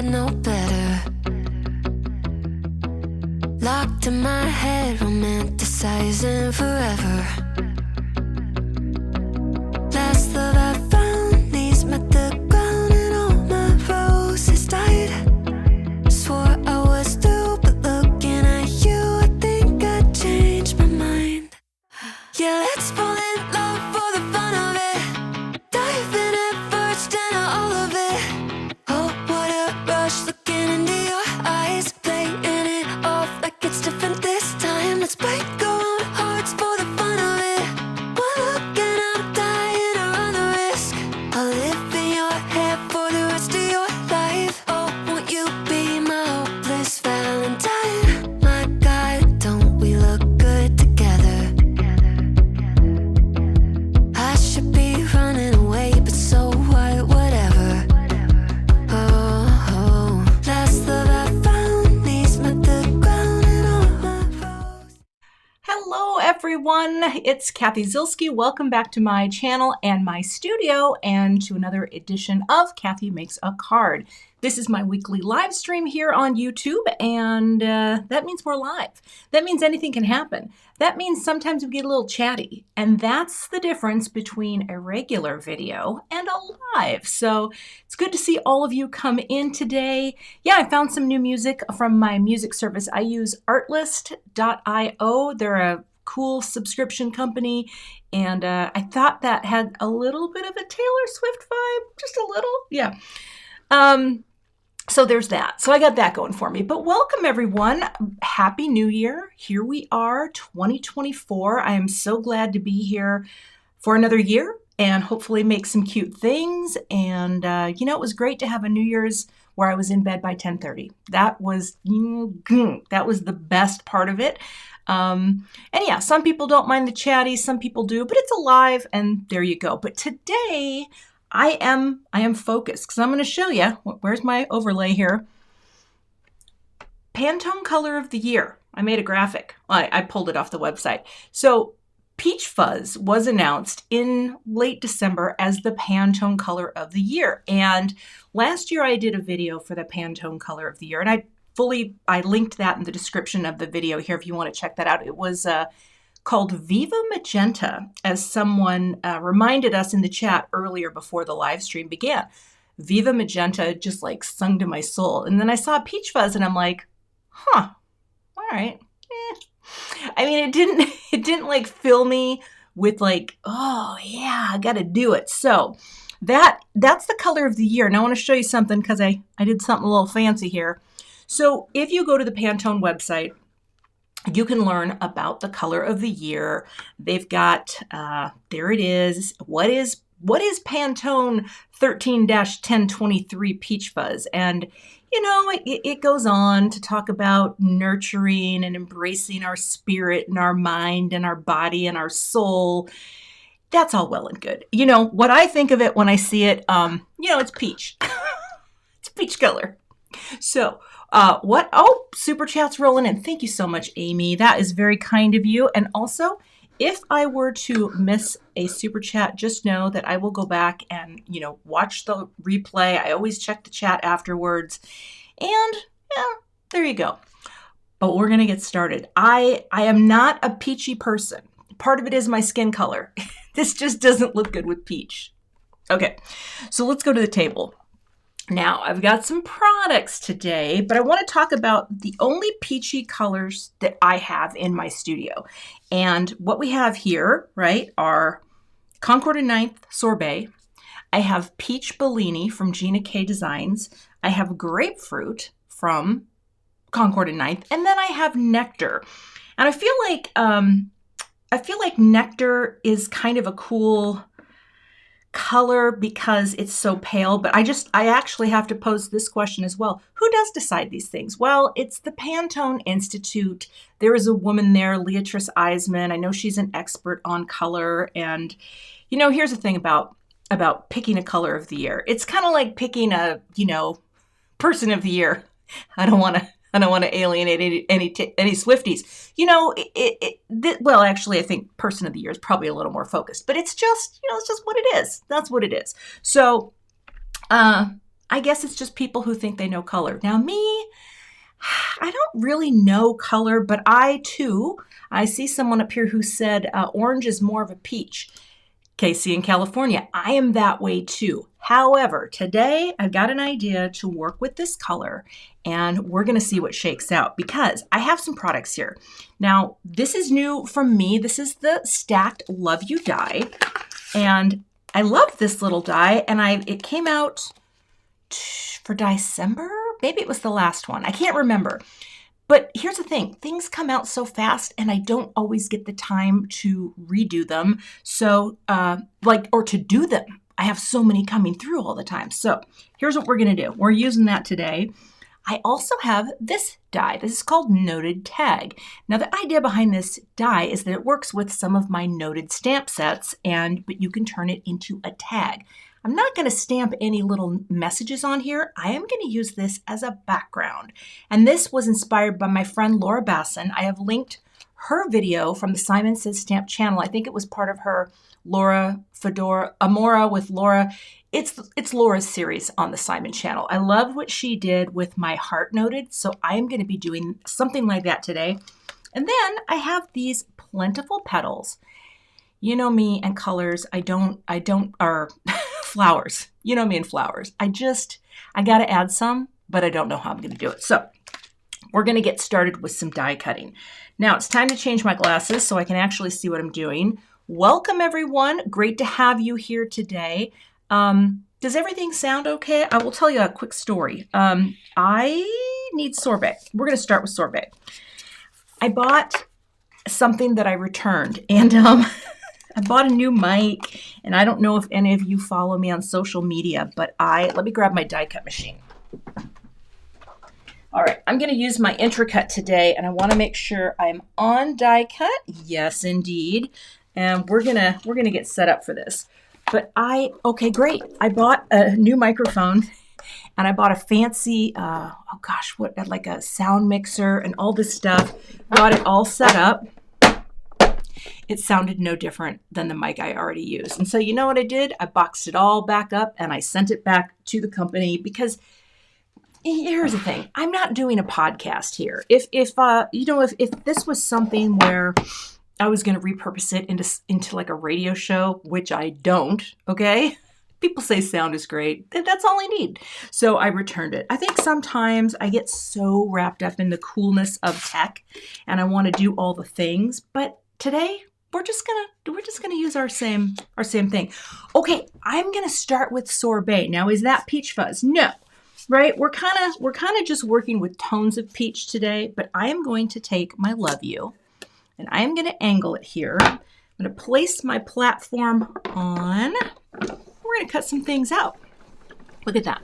got no better. Locked in my head, romanticizing forever. Last love I found, knees met the ground and all my roses died. Swore I was through, but looking at you, I think I changed my mind. Yeah, let's fall in love for the fun of it. Dive in at first and all of it. Oh, what a rush, looking into your eyes, playing it off like it's different this time. Let's break our own hearts for the fun of it. One look and I'm dying to run the risk. I'll live in your head for the rest of your life. Oh, won't you be my hopeless Valentine? My God, don't we look good together? I should be running away, but so what, whatever. Oh, last love I found, knees met the ground and all my roses. Hello everyone, it's Cathy Zielske. Welcome back to my channel and my studio and to another edition of Cathy Makes a Card. This is my weekly live stream here on YouTube, and that means we're live. That means anything can happen. That means sometimes we get a little chatty, and that's the difference between a regular video and a live. So it's good to see all of you come in today. Yeah, I found some new music from my music service. I use artlist.io. They're a cool subscription company, and I thought that had a little bit of a Taylor Swift vibe, just a little, yeah. So there's that. So I got that going for me. But welcome everyone. Happy New Year. Here we are, 2024. I am so glad to be here for another year and hopefully make some cute things. And you know, it was great to have a New Year's where I was in bed by 10:30. That was the best part of it. And yeah, some people don't mind the chatty, some people do, but it's alive and there you go. But today I am focused because I'm going to show you, where's my overlay here? Pantone color of the year. I made a graphic. I pulled it off the website. So Peach Fuzz was announced in late December as the Pantone color of the year. And last year I did a video for the Pantone color of the year, and I linked that in the description of the video here if you want to check that out. It was called Viva Magenta, as someone reminded us in the chat earlier before the live stream began. Viva Magenta just like sung to my soul. And then I saw Peach Fuzz and I'm like, huh, all right. I mean, it didn't like fill me with like, oh yeah, I got to do it. So that's the color of the year. And I want to show you something because I did something a little fancy here. So if you go to the Pantone website, you can learn about the color of the year. They've got, there it is. What is Pantone 13-1023 Peach Fuzz? And, you know, it goes on to talk about nurturing and embracing our spirit and our mind and our body and our soul. That's all well and good. You know, what I think of it when I see it, you know, it's peach. It's peach color. So, oh, super chat's rolling in. Thank you so much, Amy. That is very kind of you. And also, if I were to miss a super chat, just know that I will go back and, you know, watch the replay. I always check the chat afterwards. And yeah, there you go. But we're going to get started. I am not a peachy person. Part of it is my skin color. This just doesn't look good with peach. Okay, so let's go to the table. Now, I've got some products today, but I want to talk about the only peachy colors that I have in my studio. And what we have here, right, are Concord and Ninth Sorbet. I have Peach Bellini from Gina K Designs. I have Grapefruit from Concord and Ninth. And then I have Nectar. And I feel like Nectar is kind of a cool color because it's so pale, but I actually have to pose this question as well. Who does decide these things? Well, it's the Pantone Institute. There is a woman there, Leatrice Eisman. I know she's an expert on color. And, you know, here's the thing about picking a color of the year. It's kind of like picking a, you know, person of the year. I don't want to alienate any Swifties. You know, well, actually, I think person of the year is probably a little more focused, but it's just, you know, it's just what it is. That's what it is. So, I guess it's just people who think they know color. Now me, I don't really know color, but I see someone up here who said orange is more of a peach. Casey in California, I am that way too. However, today I've got an idea to work with this color and we're gonna see what shakes out because I have some products here. Now, this is new from me. This is the Stacked Love You die. And I love this little die and it came out for December? Maybe it was the last one. I can't remember. But here's the thing, things come out so fast and I don't always get the time to redo them. So or to do them. I have so many coming through all the time. So here's what we're gonna do. We're using that today. I also have this die. This is called Noted Tag. Now the idea behind this die is that it works with some of my noted stamp sets, but you can turn it into a tag. I'm not going to stamp any little messages on here. I am going to use this as a background. And this was inspired by my friend Laura Basson. I have linked her video from the Simon Says Stamp channel. I think it was part of her Laura Fedora Amora with Laura. It's Laura's series on the Simon channel. I love what she did with my heart noted, so I am going to be doing something like that today. And then I have these plentiful petals. You know me and colors. I don't flowers. You know me and flowers. I got to add some, but I don't know how I'm going to do it. So we're going to get started with some die cutting. Now it's time to change my glasses so I can actually see what I'm doing. Welcome everyone. Great to have you here today. Does everything sound okay? I will tell you a quick story. I need sorbet. We're going to start with sorbet. I bought something that I returned and I bought a new mic, and I don't know if any of you follow me on social media, but let me grab my die cut machine. All right, I'm going to use my Intri-Cut today, and I want to make sure I'm on die cut. Yes, indeed. And we're gonna get set up for this. But okay, great. I bought a new microphone, and I bought a fancy, like a sound mixer and all this stuff. Got it all set up. It sounded no different than the mic I already used. And so you know what I did? I boxed it all back up and I sent it back to the company because here's the thing. I'm not doing a podcast here. If this was something where I was going to repurpose it into like a radio show, which I don't, okay? People say sound is great. That's all I need. So I returned it. I think sometimes I get so wrapped up in the coolness of tech and I want to do all the things, but today we're just gonna use our same thing. Okay, I'm gonna start with sorbet. Now, is that peach fuzz? No, right? We're kind of just working with tones of peach today. But I am going to take my Love You, and I am gonna angle it here. I'm gonna place my platform on. We're gonna cut some things out. Look at that.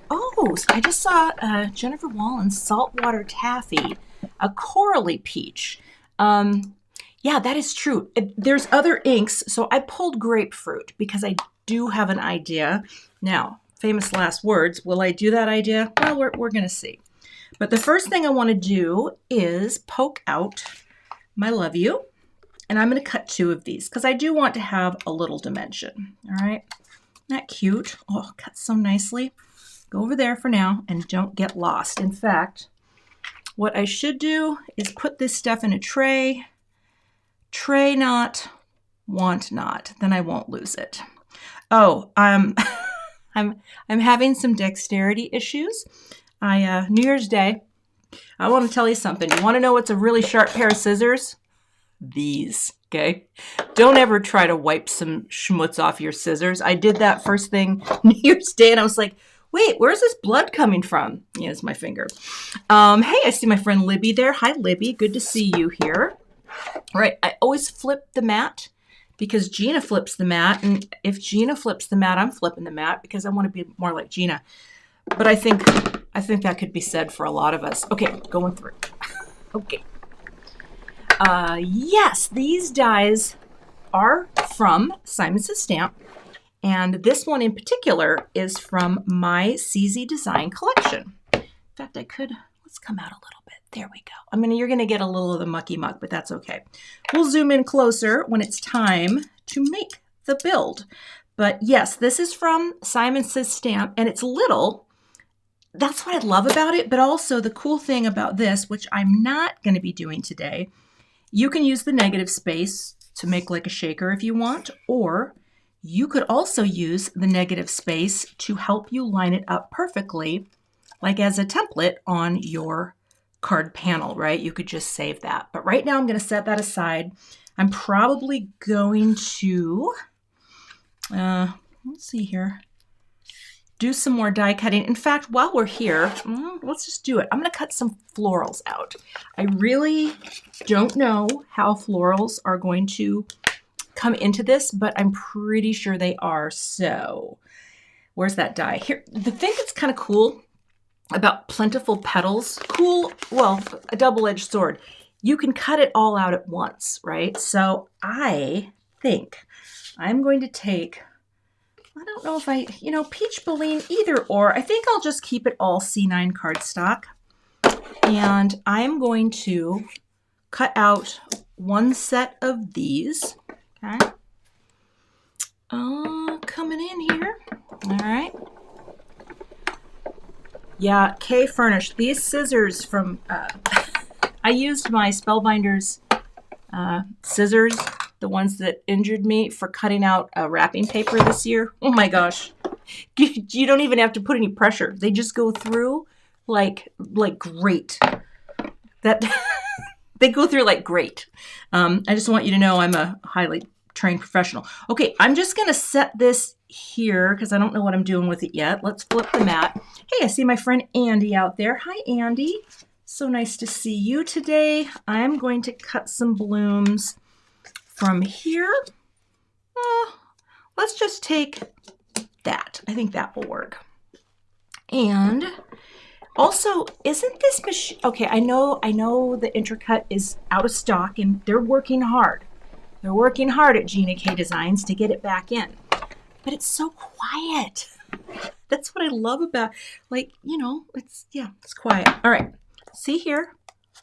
Oh, I just saw Jennifer Wallen's Saltwater Taffy, a corally peach. Yeah, that is true. There's other inks. So I pulled grapefruit because I do have an idea. Now, famous last words. Will I do that idea? Well, we're going to see. But the first thing I want to do is poke out my Love You. And I'm going to cut 2 of these because I do want to have a little dimension. All right. Isn't that cute? Oh, cuts so nicely. Go over there for now and don't get lost. In fact, what I should do is put this stuff in a tray. Tray not, want not, then I won't lose it. Oh, I'm having some dexterity issues. New Year's Day, I want to tell you something. You want to know what's a really sharp pair of scissors? These, okay? Don't ever try to wipe some schmutz off your scissors. I did that first thing New Year's Day, and I was like, wait, where's this blood coming from? Yeah, it's my finger. Hey, I see my friend Libby there. Hi, Libby. Good to see you here. All right, I always flip the mat because Gina flips the mat. And if Gina flips the mat, I'm flipping the mat because I want to be more like Gina. But I think that could be said for a lot of us. Okay, going through. Okay. Yes, these dies are from Simon Says Stamp. And this one in particular is from my CZ Design collection. In fact, let's come out a little bit. There we go. You're going to get a little of the mucky muck, but that's okay. We'll zoom in closer when it's time to make the build. But yes, this is from Simon Says Stamp, and it's little. That's what I love about it, but also the cool thing about this, which I'm not going to be doing today, you can use the negative space to make like a shaker if you want, or you could also use the negative space to help you line it up perfectly, like as a template on your card panel, right? You could just save that. But right now I'm going to set that aside. I'm probably going to, let's see here, do some more die cutting. In fact, while we're here, let's just do it. I'm going to cut some florals out. I really don't know how florals are going to come into this, but I'm pretty sure they are. So where's that die? Here, the thing that's kind of cool about plentiful petals, well, a double-edged sword, you can cut it all out at once, right? So I think I'm going to take, I don't know if peach Baleen, either or. I think I'll just keep it all C9 cardstock. And I'm going to cut out one set of these. Okay. Coming in here. All right. Yeah, K Furnished. These scissors from, I used my Spellbinders scissors, the ones that injured me, for cutting out wrapping paper this year. Oh my gosh. You don't even have to put any pressure. They just go through like great. They go through like great. I just want you to know I'm a highly trained professional. Okay, I'm just going to set this here because I don't know what I'm doing with it yet. Let's flip the mat. Hey, I see my friend Andy out there. Hi, Andy. So nice to see you today. I'm going to cut some blooms from here. Let's just take that. I think that will work. And also, isn't this machine, okay, I know the Intri-Cut is out of stock and they're working hard. They're working hard at Gina K Designs to get it back in. But it's so quiet. That's what I love about, it's quiet. All right, see here,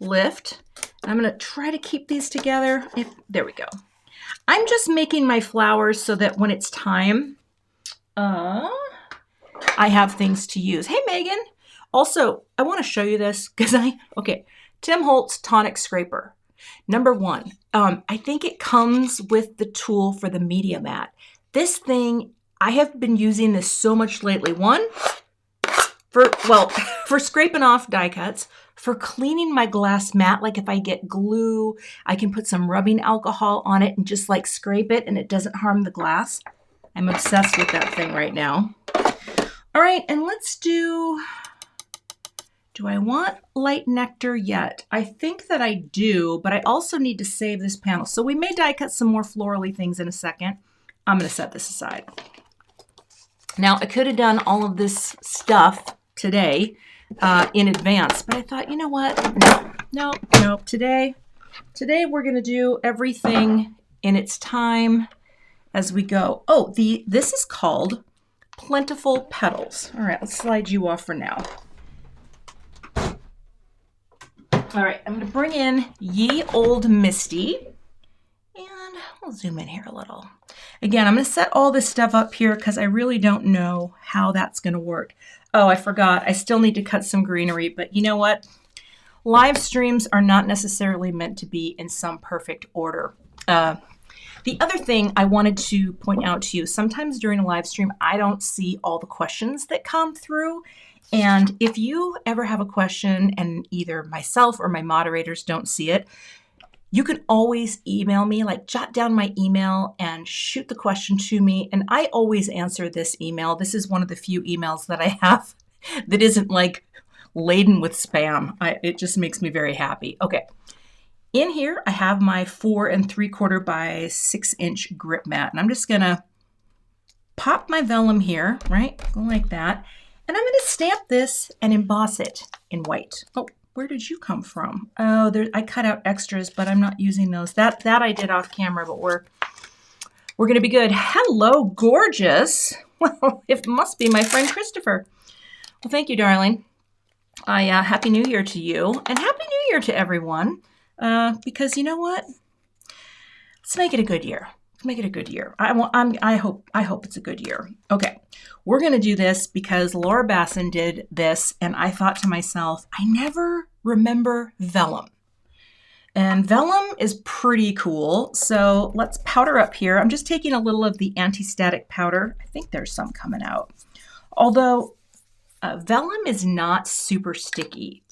lift. I'm gonna try to keep these together. There we go. I'm just making my flowers so that when it's time, I have things to use. Hey, Megan. Also, I want to show you this because Tim Holtz Tonic Scraper. Number 1, I think it comes with the tool for the media mat. This thing, I have been using this so much lately. One, for scraping off die cuts, for cleaning my glass mat, like if I get glue, I can put some rubbing alcohol on it and just like scrape it and it doesn't harm the glass. I'm obsessed with that thing right now. All right, and let's do I want light nectar yet? I think that I do, but I also need to save this panel. So we may die cut some more florally things in a second. I'm going to set this aside. Now, I could have done all of this stuff today in advance, but I thought, you know what? No. Today we're going to do everything in its time as we go. Oh, this is called Plentiful Petals. All right, let's slide you off for now. All right, I'm going to bring in Ye Old Misty, and we'll zoom in here a little. Again, I'm going to set all this stuff up here because I really don't know how that's going to work. Oh, I forgot. I still need to cut some greenery, but you know what? Live streams are not necessarily meant to be in some perfect order. The other thing I wanted to point out to you, sometimes during a live stream, I don't see all the questions that come through. And if you ever have a question and either myself or my moderators don't see it, you can always email me, like jot down my email and shoot the question to me. And I always answer this email. This is one of the few emails that I have that isn't like laden with spam. It just makes me very happy. Okay. In here, I have my 4 3/4 by 6 inch grip mat. And I'm just gonna pop my vellum here, right? Go like that. And I'm going to stamp this and emboss it in white. Oh, where did you come from? Oh, I cut out extras, but I'm not using those. That I did off camera, but we're going to be good. Hello, gorgeous. Well, it must be my friend Christopher. Well, thank you, darling. Happy New Year to you, and Happy New Year to everyone. Because you know what? Let's make it a good year. make it a good year. I hope it's a good year. Okay, we're gonna do this because Laura Basson did this, and I thought to myself, I never remember Vellum. And Vellum is pretty cool. So let's powder up here. I'm just taking a little of the anti-static powder. I think there's some coming out. Although Vellum is not super sticky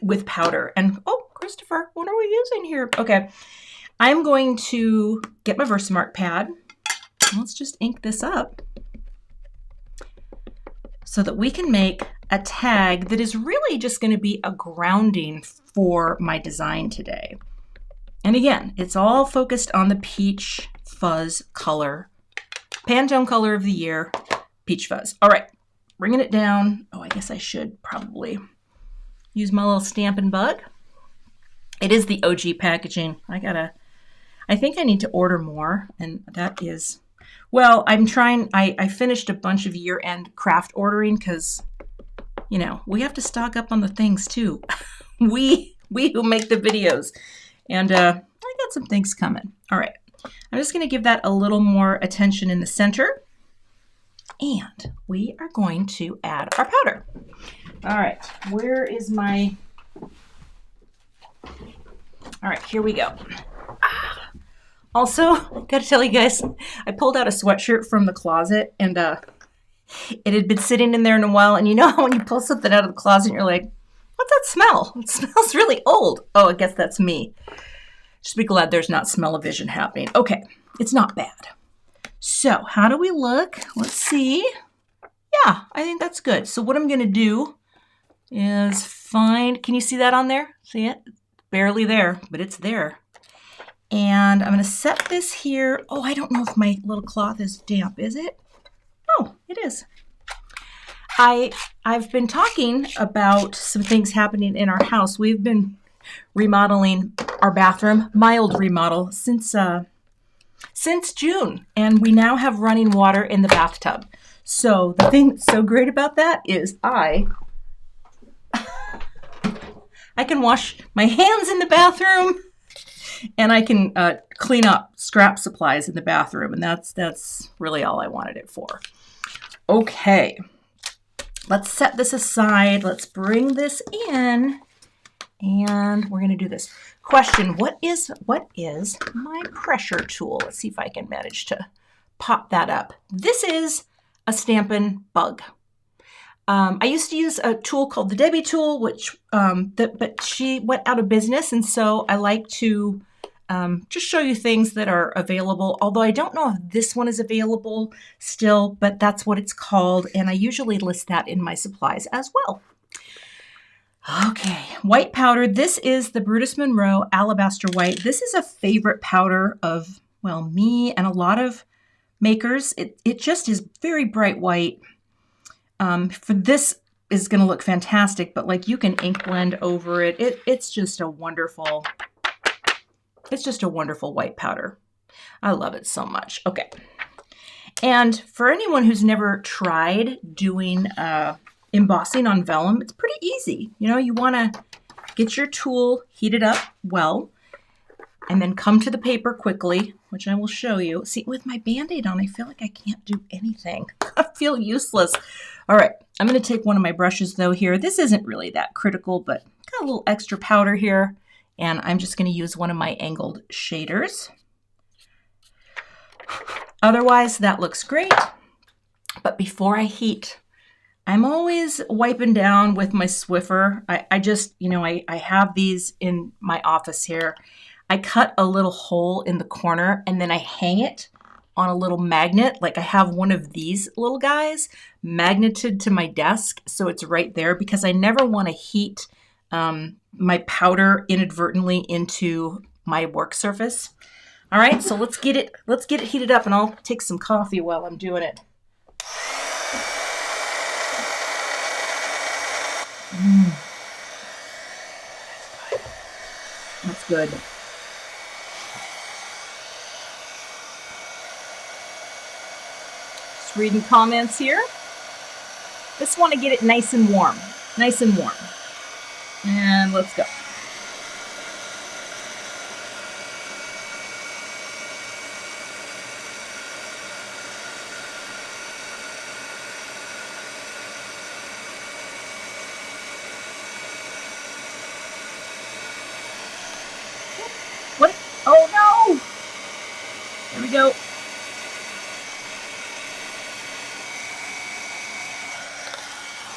with powder. And oh, Christopher, what are we using here? Okay, I'm going to get my Versamark pad. Let's just ink this up so that we can make a tag that is really just going to be a grounding for my design today. And again, it's all focused on the peach fuzz color, Pantone color of the year, peach fuzz. All right, bringing it down. Oh, I guess I should probably use my little Stampin Bug. It is the OG packaging. I think I need to order more, and that is, well, I finished a bunch of year-end craft ordering because, you know, we have to stock up on the things too. we who make the videos. And I got some things coming. All right, I'm just going to give that a little more attention in the center. And we are going to add our powder. All right, where is my... All right, here we go. Also, I got to tell you guys, I pulled out a sweatshirt from the closet, and it had been sitting in there in a while. And you know how when you pull something out of the closet, and you're like, what's that smell? It smells really old. Oh, I guess that's me. Just be glad there's not smell-o-vision happening. Okay, it's not bad. So how do we look? Let's see. Yeah, I think that's good. So what I'm going to do is find, can you see that on there? See it? Barely there, but it's there. And I'm going to set this here. Oh, I don't know if my little cloth is damp, is it? Oh, it is. I've been talking about some things happening in our house. We've been remodeling our bathroom, mild remodel, since June, and we now have running water in the bathtub. So the thing that's so great about that is I can wash my hands in the bathroom, and I can clean up scrap supplies in the bathroom, and that's really all I wanted it for. Okay. Let's set this aside. Let's bring this in, and we're going to do this. Question, what is my pressure tool? Let's see if I can manage to pop that up. This is a Stampin Bug. I used to use a tool called the Debbie tool, which but she went out of business, and so I like to just show you things that are available, although I don't know if this one is available still, but that's what it's called, and I usually list that in my supplies as well. Okay, white powder. This is the Brutus Monroe Alabaster White. This is a favorite powder of, well, me and a lot of makers. It just is very bright white. For this is going to look fantastic, but like you can ink blend over it. It's just a wonderful... It's just a wonderful white powder. I love it so much. Okay. And for anyone who's never tried doing embossing on vellum, it's pretty easy. You know, you want to get your tool heated up well, and then come to the paper quickly, which I will show you. See, with my Band-Aid on, I feel like I can't do anything. I feel useless. All right. I'm going to take one of my brushes, though, here. This isn't really that critical, but got a little extra powder here. And I'm just going to use one of my angled shaders. Otherwise, that looks great. But before I heat, I'm always wiping down with my Swiffer. I just, you know, I have these in my office here. I cut a little hole in the corner, and then I hang it on a little magnet. Like I have one of these little guys magneted to my desk, so it's right there, because I never want to heat my powder inadvertently into my work surface. All right, so let's get it heated up, and I'll take some coffee while I'm doing it. That's good. Just reading comments here. Just want to get it nice and warm. Nice and warm. And let's go. we go.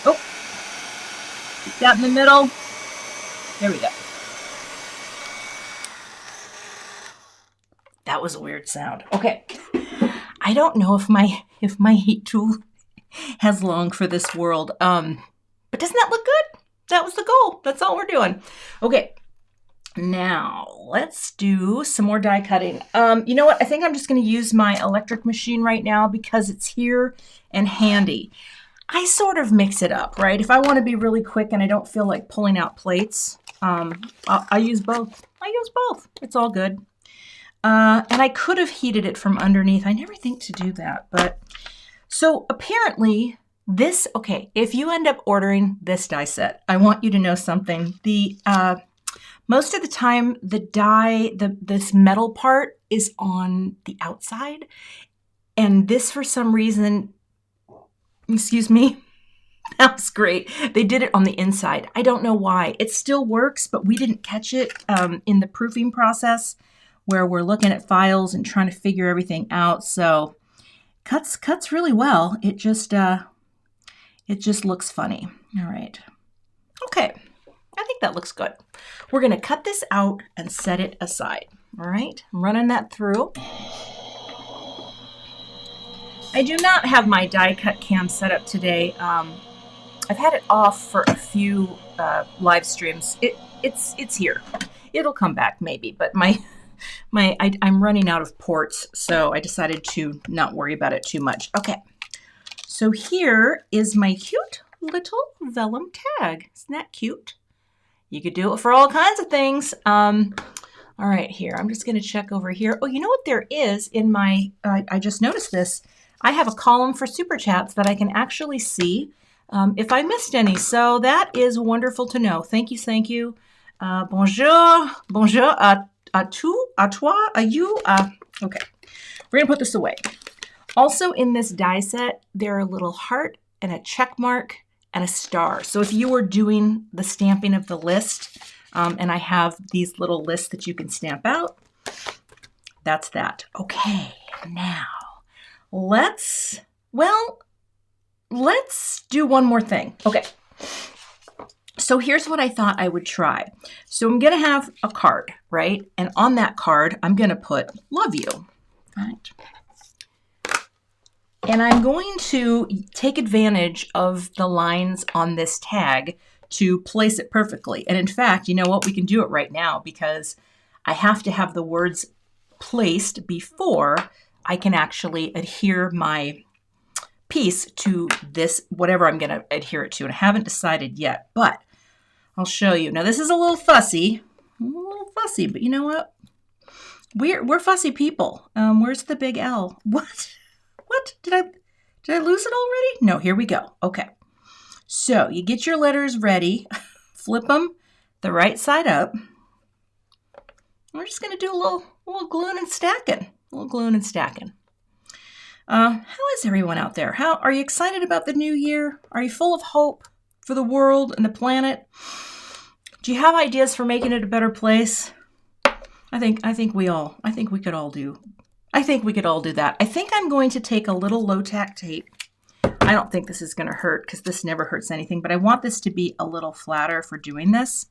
Oh, get that in the middle. There we go. That was a weird sound. Okay. I don't know if my heat tool has long for this world. But doesn't that look good? That was the goal. That's all we're doing. Okay. Now let's do some more die cutting. You know what? I think I'm just going to use my electric machine right now because it's here and handy. I sort of mix it up, right? If I want to be really quick and I don't feel like pulling out plates, I use both. I use both. It's all good. And I could have heated it from underneath. I never think to do that. But so apparently this, okay, if you end up ordering this die set, I want you to know something. The most of the time, the die, this metal part is on the outside. And this, for some reason, excuse me, that was great. They did it on the inside. I don't know why. It still works, but we didn't catch it in the proofing process where we're looking at files and trying to figure everything out. So cuts really well. It just looks funny. All right. Okay. I think that looks good. We're going to cut this out and set it aside. All right. I'm running that through. I do not have my die cut cam set up today. I've had it off for a few live streams. It's here. It'll come back maybe, but I'm running out of ports, so I decided to not worry about it too much. Okay, so here is my cute little vellum tag. Isn't that cute? You could do it for all kinds of things. All right, here, I'm just going to check over here. Oh, you know what there is in my, I just noticed this. I have a column for super chats that I can actually see if I missed any. So that is wonderful to know. Thank you, thank you. Bonjour, bonjour à tout, à toi, à you. Okay, we're going to put this away. Also in this die set, there are a little heart and a check mark and a star. So if you were doing the stamping of the list, and I have these little lists that you can stamp out, that's that. Okay, now let's do one more thing. Okay. So here's what I thought I would try. So I'm going to have a card, right? And on that card, I'm going to put love you, right? And I'm going to take advantage of the lines on this tag to place it perfectly. And in fact, you know what? We can do it right now because I have to have the words placed before I can actually adhere my piece to this, whatever I'm going to adhere it to. And I haven't decided yet, but I'll show you. Now this is a little fussy, but you know what? We're fussy people. Where's the big L? What? Did I lose it already? No, here we go. Okay. So you get your letters ready, flip them the right side up. We're just going to do a little gluing and stacking. How is everyone out there? How are you excited about the new year? Are you full of hope for the world and the planet? Do you have ideas for making it a better place? I think we could all do that. I think I'm going to take a little low tack tape. I don't think this is going to hurt because this never hurts anything, but I want this to be a little flatter for doing this.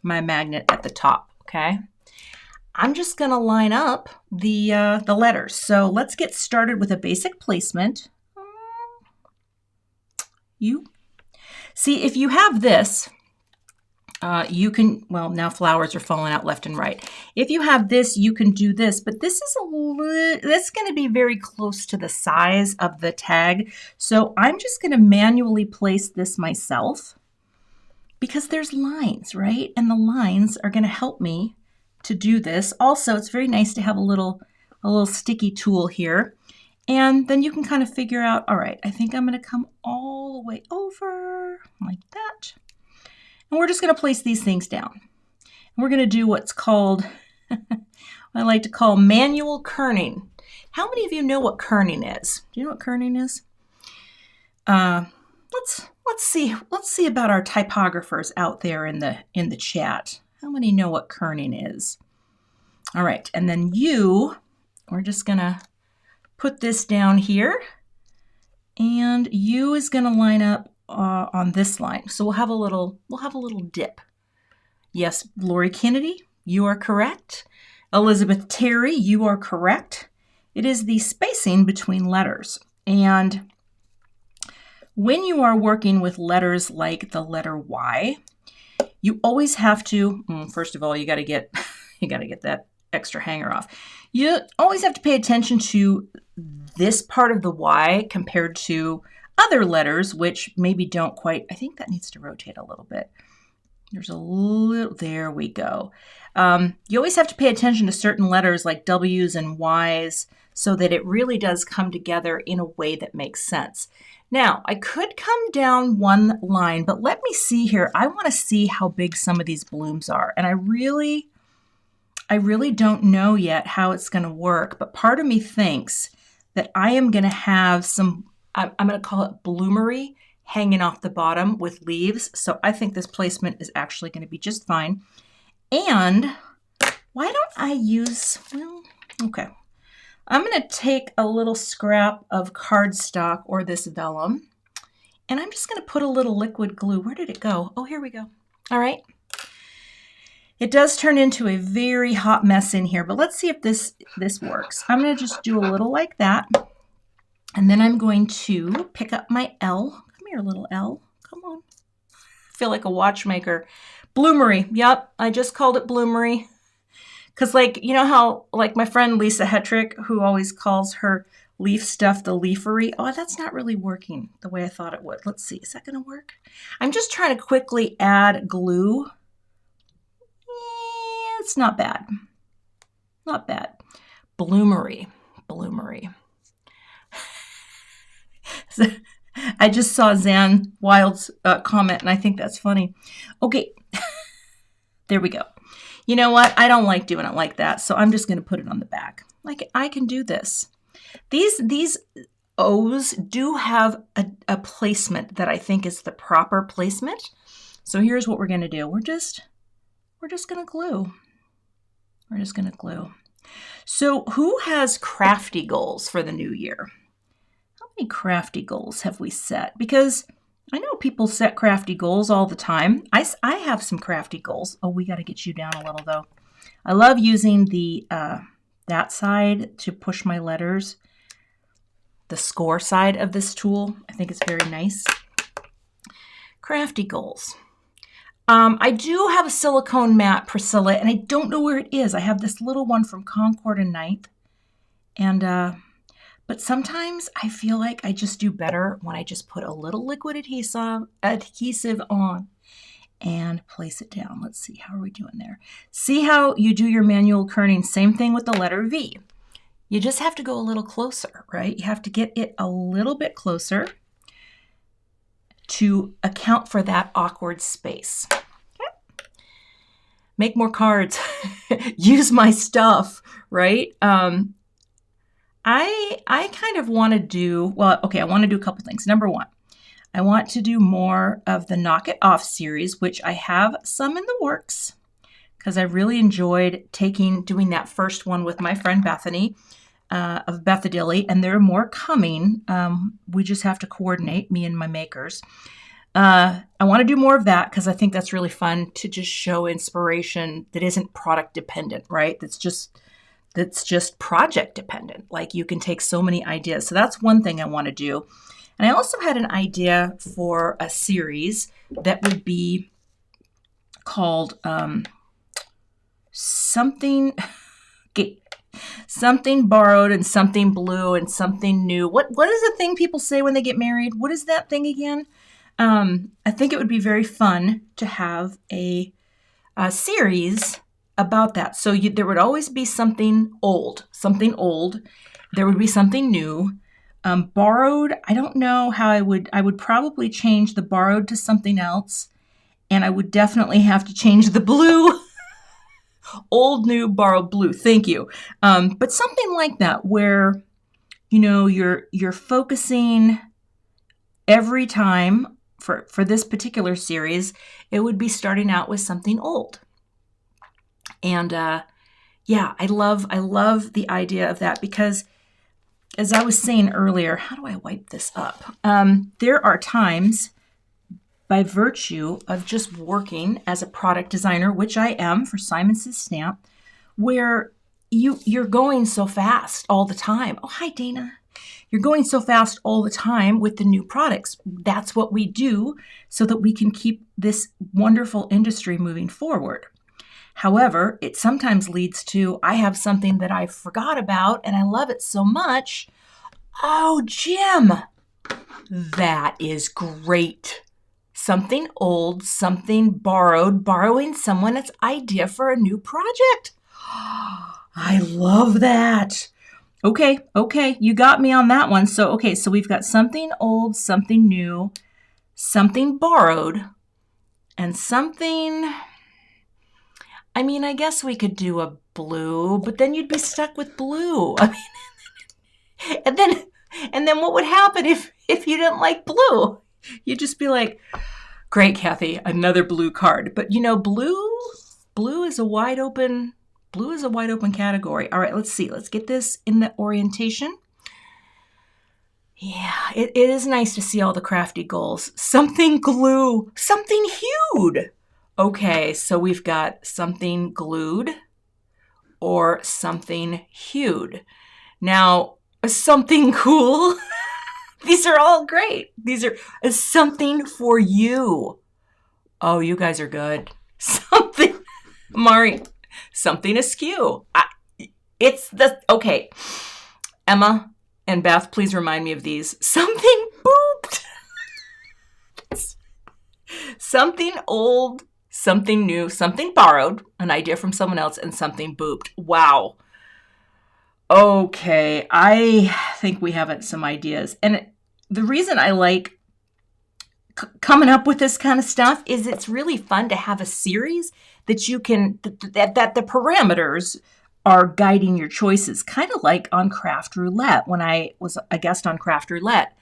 My magnet at the top, okay? I'm just going to line up the letters. So let's get started with a basic placement. You see, if you have this, you can, well, now flowers are falling out left and right. If you have this, you can do this, but this is that's going to be very close to the size of the tag. So I'm just going to manually place this myself because there's lines, right? And the lines are going to help me to do this. Also, it's very nice to have a little sticky tool here. And then you can kind of figure out, all right, I think I'm going to come all the way over like that. And we're just going to place these things down. And we're going to do what's called, what I like to call manual kerning. How many of you know what kerning is? Do you know what kerning is? Let's see about our typographers out there in the chat. How many know what kerning is? All right, and then we're just gonna put this down here, and U is going to line up on this line. So we'll have a little dip. Yes, Lori Kennedy, you are correct. Elizabeth Terry, you are correct. It is the spacing between letters. And when you are working with letters like the letter Y, you always have to, first of all, you got to get that extra hanger off. You always have to pay attention to this part of the Y compared to other letters, which maybe don't quite, I think that needs to rotate a little bit. There's a little, there we go. You always have to pay attention to certain letters like W's and Y's so that it really does come together in a way that makes sense. Now, I could come down one line, but let me see here. I want to see how big some of these blooms are. And I really don't know yet how it's going to work, but part of me thinks that I am going to have some, I'm going to call it bloomery, hanging off the bottom with leaves. So I think this placement is actually going to be just fine. And why don't I use, well, okay. I'm going to take a little scrap of cardstock or this vellum, and I'm just going to put a little liquid glue. Where did it go? Oh, here we go. All right. It does turn into a very hot mess in here, but let's see if this works. I'm going to just do a little like that, and then I'm going to pick up my L. Come here, little L. Come on. I feel like a watchmaker. Bloomery. Yep, I just called it bloomery. Because, like, you know how, like, my friend Lisa Hetrick, who always calls her leaf stuff the leafery. Oh, that's not really working the way I thought it would. Let's see. Is that going to work? I'm just trying to quickly add glue. It's not bad. Not bad. Bloomery. Bloomery. I just saw Zan Wild's comment, and I think that's funny. Okay. There we go. You know what? I don't like doing it like that, so I'm just going to put it on the back. Like, I can do this. These O's do have a placement that I think is the proper placement. So here's what we're going to do. We're just going to glue. We're just going to glue. So who has crafty goals for the new year? How many crafty goals have we set? Because I know people set crafty goals all the time. I have some crafty goals. Oh, we got to get you down a little, though. I love using the that side to push my letters. The score side of this tool. I think it's very nice. Crafty goals. I do have a silicone mat, Priscilla, and I don't know where it is. I have this little one from Concord and Ninth. And but sometimes I feel like I just do better when I just put a little liquid adhesive on and place it down. Let's see, how are we doing there? See how you do your manual kerning? Same thing with the letter V. You just have to go a little closer, right? You have to get it a little bit closer to account for that awkward space. Okay. Make more cards. Use my stuff, right? I kind of want to do, well, okay, I want to do a couple things. Number one, I want to do more of the Knock It Off series, which I have some in the works because I really enjoyed doing that first one with my friend Bethany of Bethadilly, and there are more coming. We just have to coordinate, me and my makers. I want to do more of that because I think that's really fun to just show inspiration that isn't product dependent, right? That's just project dependent. Like, you can take so many ideas. So that's one thing I want to do. And I also had an idea for a series that would be called something borrowed and something blue and something new. What is the thing people say when they get married? What is that thing again? I think it would be very fun to have a series about that. So there would always be something old. There would be something new. Borrowed, I don't know how I would probably change the borrowed to something else. And I would definitely have to change the blue. Old, new, borrowed, blue. Thank you. But something like that where, you know, you're focusing every time for this particular series, it would be starting out with something old. And yeah, I love the idea of that because as I was saying earlier, how do I wipe this up? There are times, by virtue of just working as a product designer, which I am for Simon Says Stamp, where you're going so fast all the time. Oh, hi, Dana. You're going so fast all the time with the new products. That's what we do so that we can keep this wonderful industry moving forward. However, it sometimes leads to, I have something that I forgot about and I love it so much. Oh, Jim, that is great. Something old, something borrowed, borrowing someone's idea for a new project. I love that. Okay, you got me on that one. So, okay, so we've got something old, something new, something borrowed, and something, I mean, I guess we could do a blue, but then you'd be stuck with blue. I mean, and then what would happen if you didn't like blue? You'd just be like, great, Cathy, another blue card. But you know, blue is a wide open category. All right, let's see. Let's get this in the orientation. Yeah, it is nice to see all the crafty goals. Something glue, something hued. Okay, so we've got something glued or something hued. Now, something cool. These are all great. These are something for you. Oh, you guys are good. Something, Mari. Something askew. Okay. Emma and Beth, please remind me of these. Something booped. Something old, something new, something borrowed, an idea from someone else, and something booped. Wow. Okay, I think we have some ideas. And the reason I like coming up with this kind of stuff is it's really fun to have a series that you can, that the parameters are guiding your choices, kind of like on Craft Roulette. When I was a guest on Craft Roulette,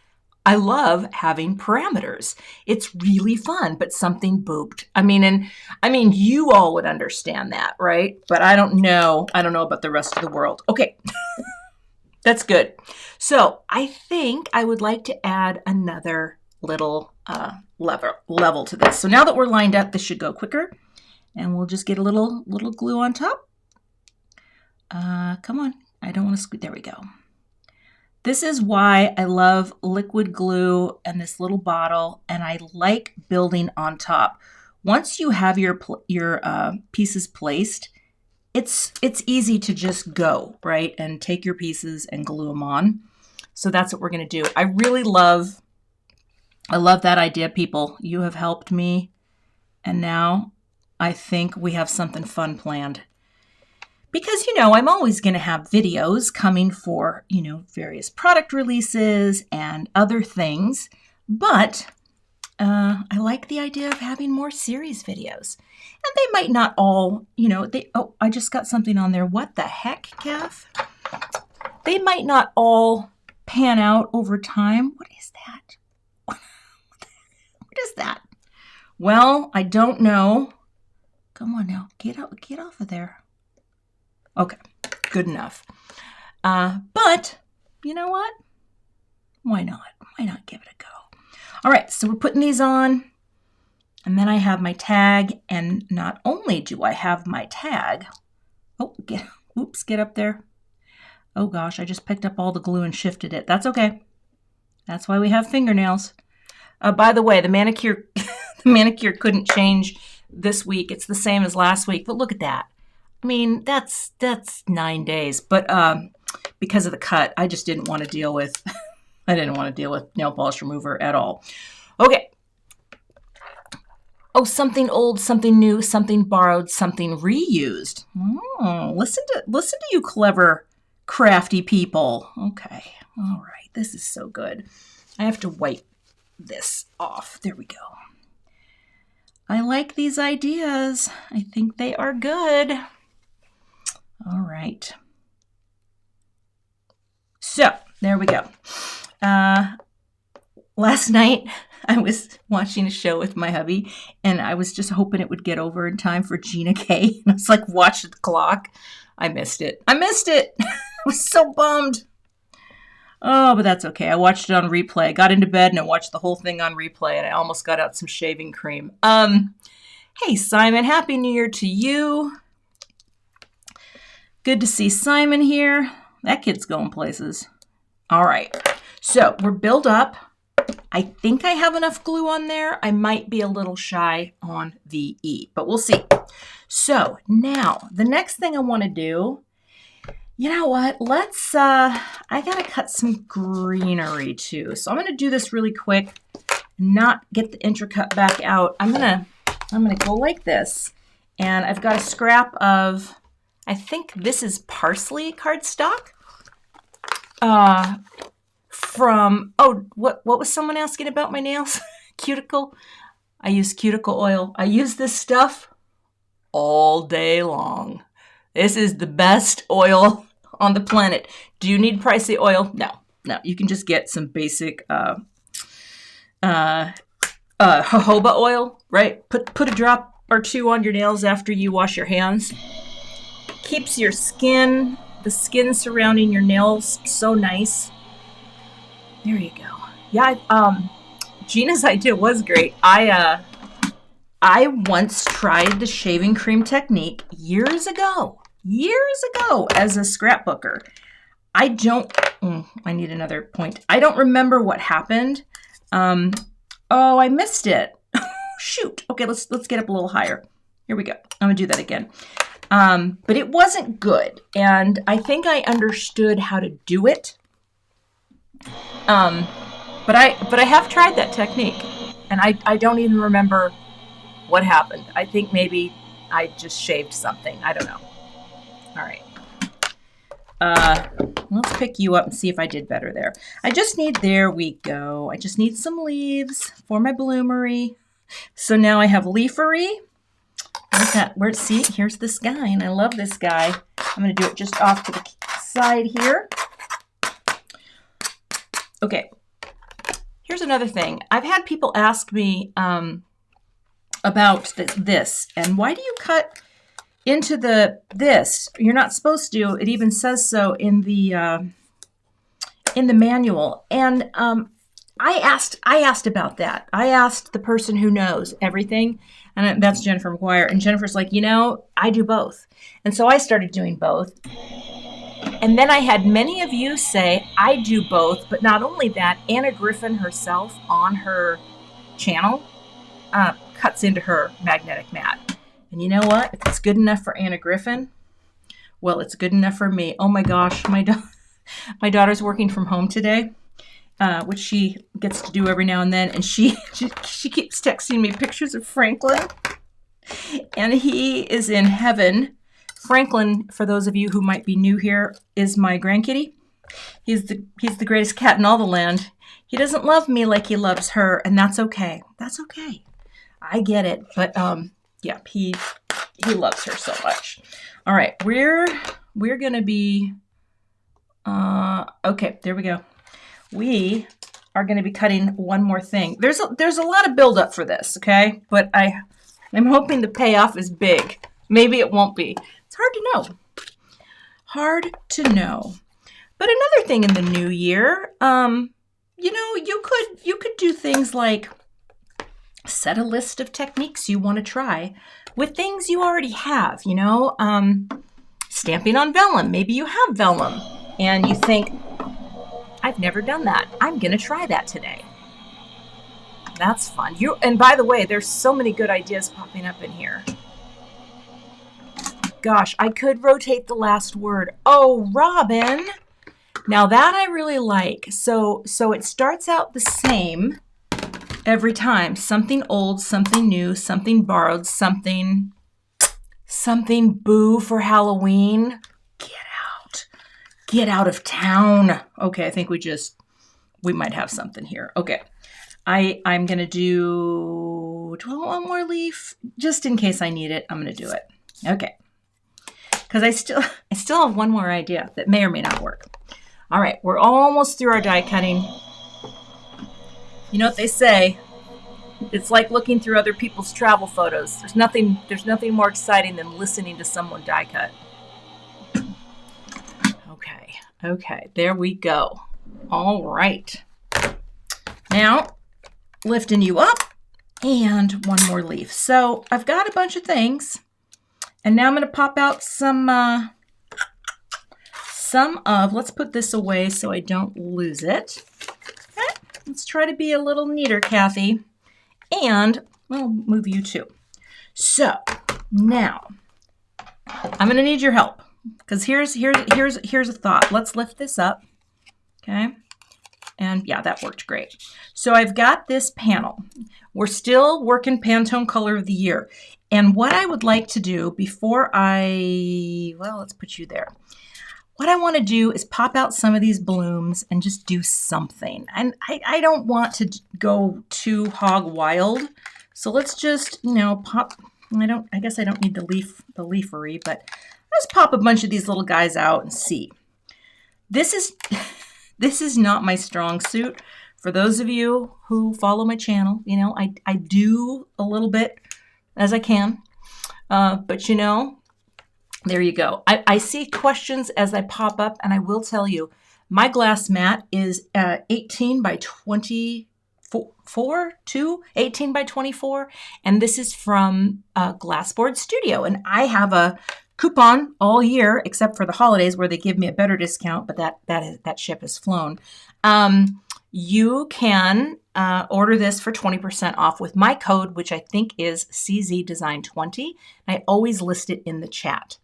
I love having parameters. It's really fun, but something booped. I mean, you all would understand that, right? But I don't know about the rest of the world. Okay, that's good. So I think I would like to add another little level to this. So now that we're lined up, this should go quicker. And we'll just get a little glue on top. Come on, I don't want to squeeze. There we go. This is why I love liquid glue and this little bottle, and I like building on top. Once you have your pieces placed, it's easy to just go, right? And take your pieces and glue them on. So that's what we're going to do. I love that idea, people. You have helped me. And now I think we have something fun planned. Because, I'm always going to have videos coming for, various product releases and other things. But I like the idea of having more series videos. And they might not all, I just got something on there. What the heck, Kath? They might not all pan out over time. What is that? What is that? Well, I don't know. Come on now, get off of there. Okay, good enough. But you know what? Why not? Why not give it a go? All right, so we're putting these on, and then I have my tag, and not only do I have my tag, get up there. Oh gosh, I just picked up all the glue and shifted it. That's okay. That's why we have fingernails. By the way, the manicure couldn't change this week. It's the same as last week, but look at that. I mean, that's 9 days, but because of the cut, I just didn't want to deal with nail polish remover at all. Okay. Oh, something old, something new, something borrowed, something reused. Listen to you clever, crafty people. Okay. All right. This is so good. I have to wipe this off. There we go. I like these ideas. I think they are good. All right. So there we go. Last night I was watching a show with my hubby, and I was just hoping it would get over in time for Gina K. And I was like, watching the clock. I missed it. I was so bummed. Oh, but that's okay. I watched it on replay. I got into bed and I watched the whole thing on replay, and I almost got out some shaving cream. Hey, Simon, Happy New Year to you. Good to see Simon here. That kid's going places. All right, so we're built up. I think I have enough glue on there. I might be a little shy on the E, but we'll see. So now the next thing I want to do, you know what? Let's, I got to cut some greenery too. So I'm going to do this really quick, not get the Intri-Cut back out. I'm going to go like this, and I've got a scrap of, I think this is parsley cardstock. From, oh, what was someone asking about my nails? Cuticle. I use cuticle oil. I use this stuff all day long. This is the best oil on the planet. Do you need pricey oil? No. You can just get some basic jojoba oil, right? Put a drop or two on your nails after you wash your hands. Keeps your skin, the skin surrounding your nails, so nice. There you go. Yeah, Gina's idea was great. I once tried the shaving cream technique years ago as a scrapbooker. I need another point. I don't remember what happened. Oh, I missed it. Shoot. Okay, let's get up a little higher. Here we go. I'm gonna do that again. But it wasn't good, and I think I understood how to do it. But I have tried that technique, and I don't even remember what happened. I think maybe I just shaved something. I don't know. All right. Let's pick you up and see if I did better there. There we go. I just need some leaves for my bloomery. So now I have leafery. Where's that? See, here's this guy, and I love this guy. I'm going to do it just off to the side here. Okay, here's another thing. I've had people ask me about this, and why do you cut into this? You're not supposed to. It even says so in the manual. And I asked about that. I asked the person who knows everything, and that's Jennifer McGuire. And Jennifer's like, I do both. And so I started doing both. And then I had many of you say, I do both, but not only that, Anna Griffin herself on her channel cuts into her magnetic mat. And you know what? If it's good enough for Anna Griffin, well, it's good enough for me. Oh my gosh, my daughter's working from home today, which she gets to do every now and then. And she keeps texting me pictures of Franklin, and he is in heaven. Franklin, for those of you who might be new here, is my grandkitty. He's the greatest cat in all the land. He doesn't love me like he loves her, and that's okay. That's okay. I get it. But yeah, he loves her so much. All right, we're gonna be okay. There we go. We are gonna be cutting one more thing. There's a lot of buildup for this, okay? But I'm hoping the payoff is big. Maybe it won't be. It's hard to know. Hard to know. But another thing in the new year, you could do things like set a list of techniques you want to try with things you already have, stamping on vellum. Maybe you have vellum and you think, I've never done that. I'm going to try that today. That's fun. And by the way, there's so many good ideas popping up in here. Gosh, I could rotate the last word. Oh, Robin. Now that I really like. So it starts out the same every time. Something old, something new, something borrowed, something boo for Halloween. Get out of town. Okay, I think we might have something here. Okay. I'm going to do I want one more leaf? Just in case I need it, I'm going to do it. Okay. Because I still have one more idea that may or may not work. All right, we're almost through our die cutting. You know what they say? It's like looking through other people's travel photos. There's nothing more exciting than listening to someone die cut. Okay, there we go. All right. Now, lifting you up, and one more leaf. So I've got a bunch of things, and now I'm going to pop out some of, let's put this away so I don't lose it. Okay, let's try to be a little neater, Cathy. And I'll move you too. So now I'm going to need your help, because here's a thought. Let's lift this up. Okay. And yeah, that worked great. So I've got this panel. We're still working Pantone Color of the Year. And what I would like to do before let's put you there. What I want to do is pop out some of these blooms and just do something. And I don't want to go too hog wild. So let's just, pop. I guess I don't need the leafery, but let's pop a bunch of these little guys out and see. This is not my strong suit. For those of you who follow my channel, I do a little bit as I can. But there you go. I see questions as I pop up, and I will tell you, my glass mat is 18 by 24, 18 by 24, and this is from Glassboard Studio, and I have a coupon all year except for the holidays where they give me a better discount, but that ship has flown. You can order this for 20% off with my code, which I think is CZDesign20. I always list it in the chat.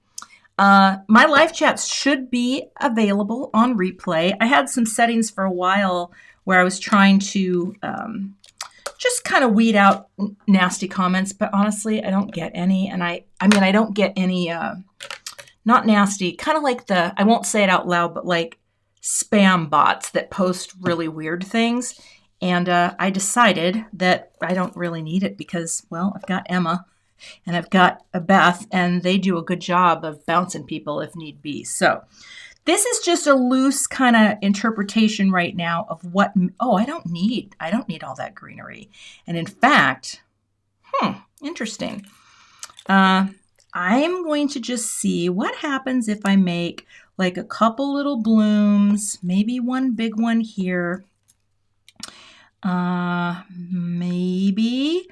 My live chats should be available on replay. I had some settings for a while where I was trying to just kind of weed out nasty comments, but honestly, I don't get any. And I don't get any, not nasty, kind of like I won't say it out loud, but like spam bots that post really weird things. And I decided that I don't really need it because, well, I've got Emma and I've got Beth, and they do a good job of bouncing people if need be. So this is just a loose kind of interpretation right now of what, I don't need all that greenery. And in fact, interesting. I'm going to just see what happens if I make like a couple little blooms, maybe one big one here. Maybe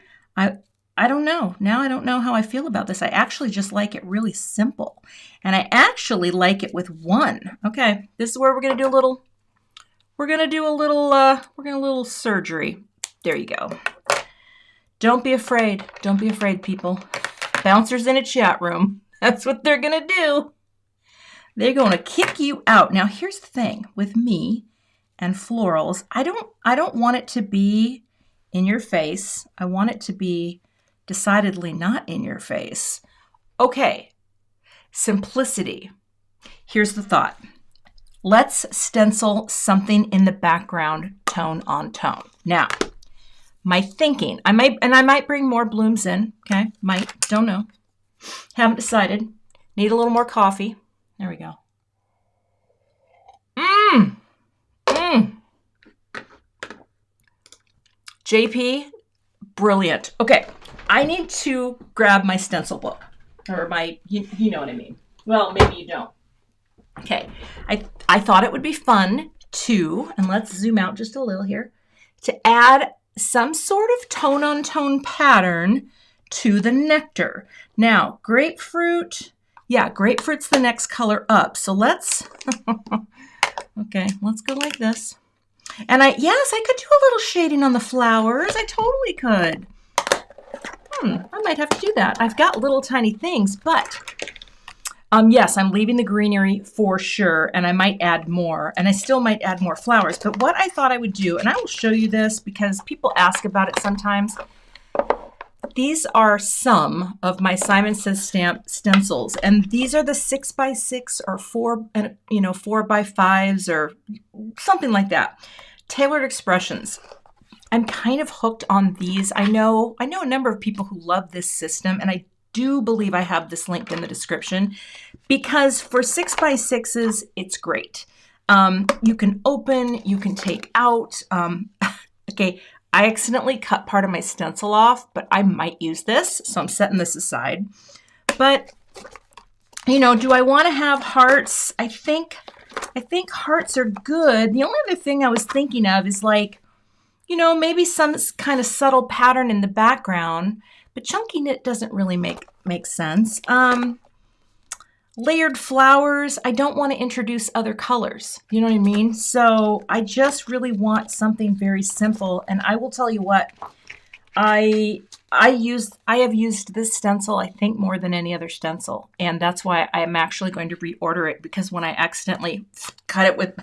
I don't know. Now I don't know how I feel about this. I actually just like it really simple. And I actually like it with one. Okay, this is where we're going to do a little surgery. There you go. Don't be afraid. Don't be afraid, people. Bouncers in a chat room. That's what they're going to do. They're going to kick you out. Now, here's the thing with me and florals. I don't want it to be in your face. I want it to be decidedly not in your face. Okay, simplicity. Here's the thought. Let's stencil something in the background, tone on tone. Now, my thinking, I might bring more blooms in. Okay, don't know. Haven't decided. Need a little more coffee. There we go. JP, brilliant. Okay, I need to grab my stencil book, or you know what I mean. Well, maybe you don't. Okay, I thought it would be fun to, and let's zoom out just a little here, to add some sort of tone-on-tone pattern to the nectar. Now, grapefruit's the next color up. So let's, okay, let's go like this. And I could do a little shading on the flowers. I totally could. I might have to do that. I've got little tiny things, but yes, I'm leaving the greenery for sure, and I might add more, and I still might add more flowers. But what I thought I would do, and I will show you this because people ask about it sometimes. These are some of my Simon Says Stamp stencils, and these are the 6x6 or 4x5s or something like that. Tailored expressions. I'm kind of hooked on these. I know a number of people who love this system, and I do believe I have this linked in the description because for 6x6s, it's great. You can open, you can take out. Okay, I accidentally cut part of my stencil off, but I might use this, so I'm setting this aside. But, You know, do I want to have hearts? I think hearts are good. The only other thing I was thinking of is like, you know, maybe some kind of subtle pattern in the background, but chunky knit doesn't really make sense. Layered flowers, I don't want to introduce other colors. You know what I mean? So I just really want something very simple. And I will tell you what, I have used this stencil, I think, more than any other stencil. And that's why I'm actually going to reorder it, because when I accidentally cut it with,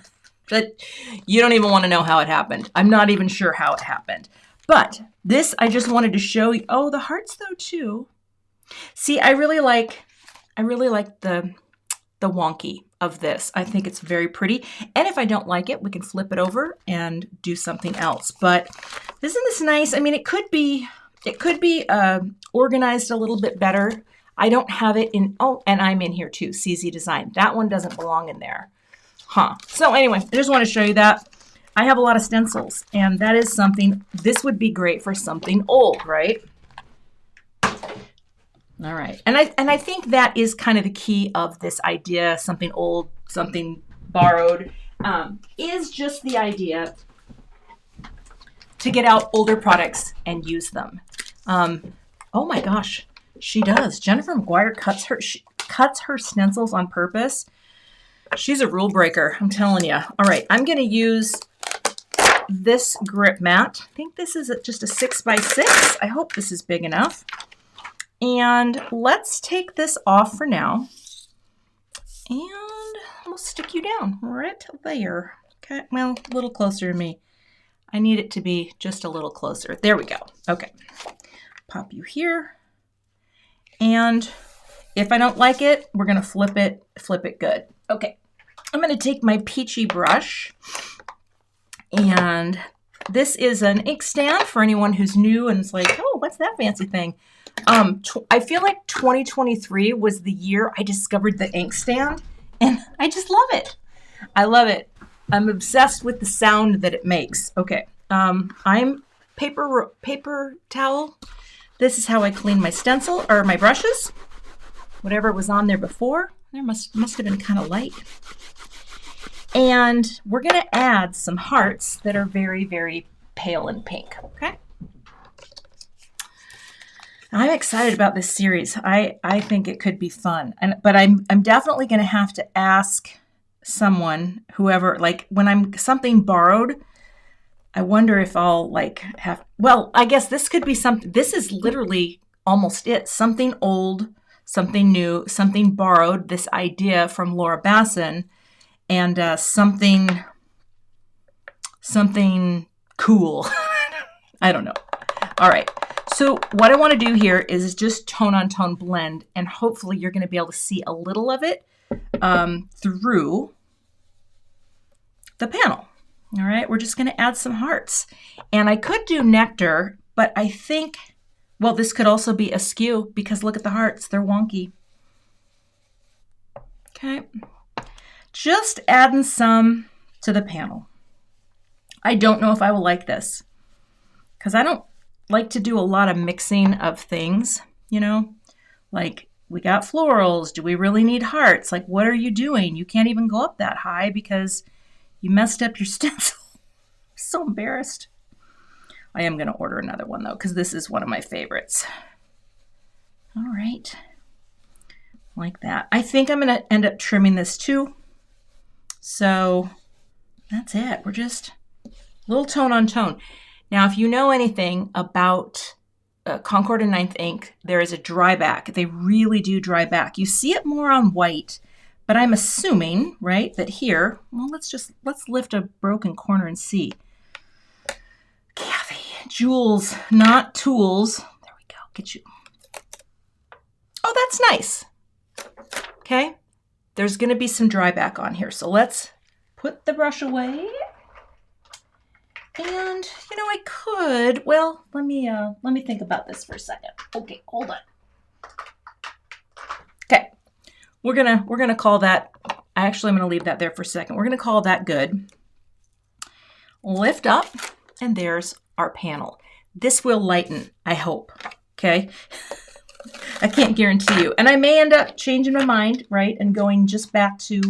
you don't even want to know how it happened. I'm not even sure how it happened. But this, I just wanted to show you. Oh, the hearts though too. See, I really like the wonky of this. I think it's very pretty. And if I don't like it, we can flip it over and do something else. But isn't this nice? I mean, it could be organized a little bit better. I don't have it in, oh, and I'm in here too, CZ Design. That one doesn't belong in there. Huh. So anyway, I just want to show you that. I have a lot of stencils, and that is something, this would be great for something old, right? All right. And I think that is kind of the key of this idea, something old, something borrowed, is just the idea to get out older products and use them. Oh my gosh, she does. Jennifer McGuire cuts her stencils on purpose. She's a rule breaker, I'm telling you. All right, I'm going to use this grip mat. I think this is just a 6x6. I hope this is big enough. And let's take this off for now. And we'll stick you down right there. Okay, well, a little closer to me. I need it to be just a little closer. There we go. Okay, pop you here. And if I don't like it, we're gonna flip it good. Okay, I'm gonna take my peachy brush, and this is an ink stand for anyone who's new and it's like, oh, what's that fancy thing? I feel like 2023 was the year I discovered the ink stand, and I just love it. I love it. I'm obsessed with the sound that it makes. Okay, I'm paper towel. This is how I clean my stencil or my brushes. Whatever was on there before, there must have been kind of light. And we're gonna add some hearts that are very, very pale and pink. Okay. I'm excited about this series. I think it could be fun, but I'm definitely gonna have to ask someone, whoever, like when I'm something borrowed, I wonder if I'll like have, well, I guess this could be something, this is literally almost it. Something old, something new, something borrowed, this idea from Laura Basson, and something cool. I don't know. All right. So what I want to do here is just tone on tone blend, and hopefully you're going to be able to see a little of it through the panel. All right, we're just going to add some hearts. And I could do nectar, but I think, well, this could also be askew because look at the hearts, they're wonky. Okay, just adding some to the panel. I don't know if I will like this because I don't like to do a lot of mixing of things, you know, like we got florals. Do we really need hearts? Like, what are you doing? You can't even go up that high because you messed up your stencil. I'm so embarrassed. I am going to order another one though, because this is one of my favorites. All right. Like that. I think I'm going to end up trimming this too. So that's it. We're just a little tone on tone. Now, if you know anything about Concord and 9th ink, there is a dry back. They really do dry back. You see it more on white, but I'm assuming, right, that here, well, let's lift a broken corner and see. Cathy, jewels, not tools. There we go, get you. Oh, that's nice. Okay, there's gonna be some dry back on here. So let's put the brush away. And, you know, I could, well, let me think about this for a second. Okay, hold on. Okay, we're gonna call that, actually I'm gonna leave that there for a second. We're gonna call that good. Lift up, and there's our panel. This will lighten, I hope, okay? I can't guarantee you. And I may end up changing my mind, right, and going just back to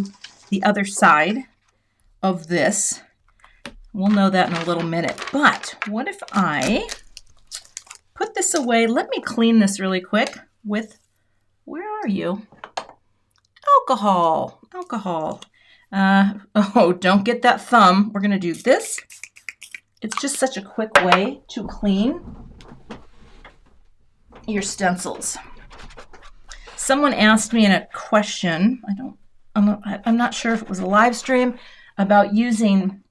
the other side of this. We'll know that in a little minute. But what if I put this away? Let me clean this really quick with, where are you? Alcohol. Alcohol. Oh, don't get that thumb. We're going to do this. It's just such a quick way to clean your stencils. Someone asked me in a question, I'm not sure if it was a live stream, about using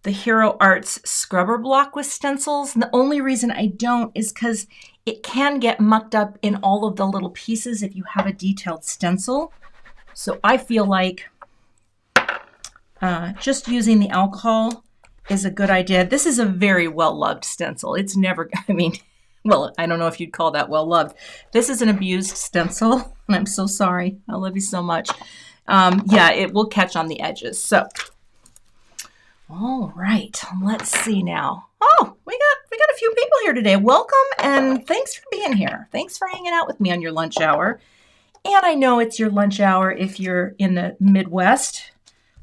the Hero Arts scrubber block with stencils. And the only reason I don't is because it can get mucked up in all of the little pieces if you have a detailed stencil. So I feel like just using the alcohol is a good idea. This is a very well-loved stencil. It's never, I mean, well, I don't know if you'd call that well-loved. This is an abused stencil, and I'm so sorry. I love you so much. Yeah, it will catch on the edges. So, all right, let's see now. Oh, we got a few people here today. Welcome, and thanks for being here. Thanks for hanging out with me on your lunch hour. And I know it's your lunch hour if you're in the Midwest,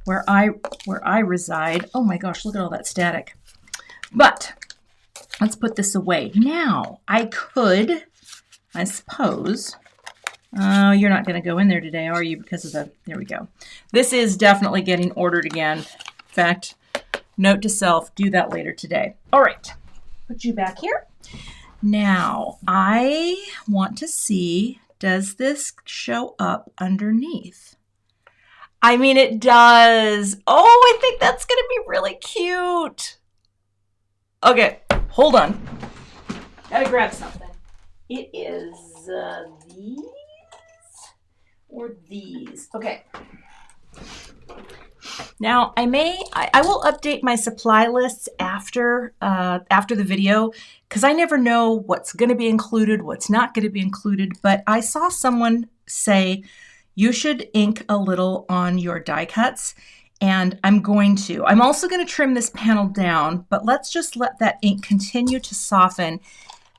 where I reside. Oh my gosh, look at all that static. But let's put this away. Now, I could, I suppose, you're not going to go in there today, are you? Because of the, there we go. This is definitely getting ordered again. In fact, note to self, do that later today. All right, put you back here. Now, I want to see, does this show up underneath? I mean, it does. Oh, I think that's going to be really cute. Okay, hold on. Gotta grab something. It is these or these. Okay. Now, I will update my supply lists after the video, because I never know what's going to be included, what's not going to be included. But I saw someone say, you should ink a little on your die cuts, and I'm going to. I'm also going to trim this panel down, but let's just let that ink continue to soften.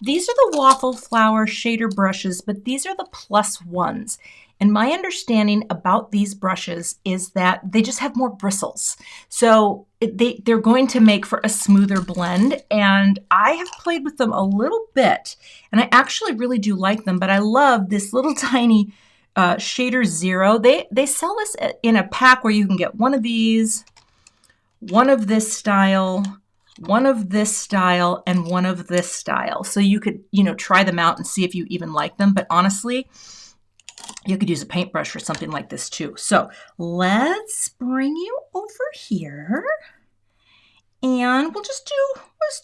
These are the Waffle Flower shader brushes, but these are the plus ones. And my understanding about these brushes is that they just have more bristles. So they're going to make for a smoother blend, and I have played with them a little bit, and I actually really do like them, but I love this little tiny Shader Zero. They sell this in a pack where you can get one of these, one of this style, one of this style, and one of this style. So you could, try them out and see if you even like them. But honestly, you could use a paintbrush for something like this too. So let's bring you over here, and let's do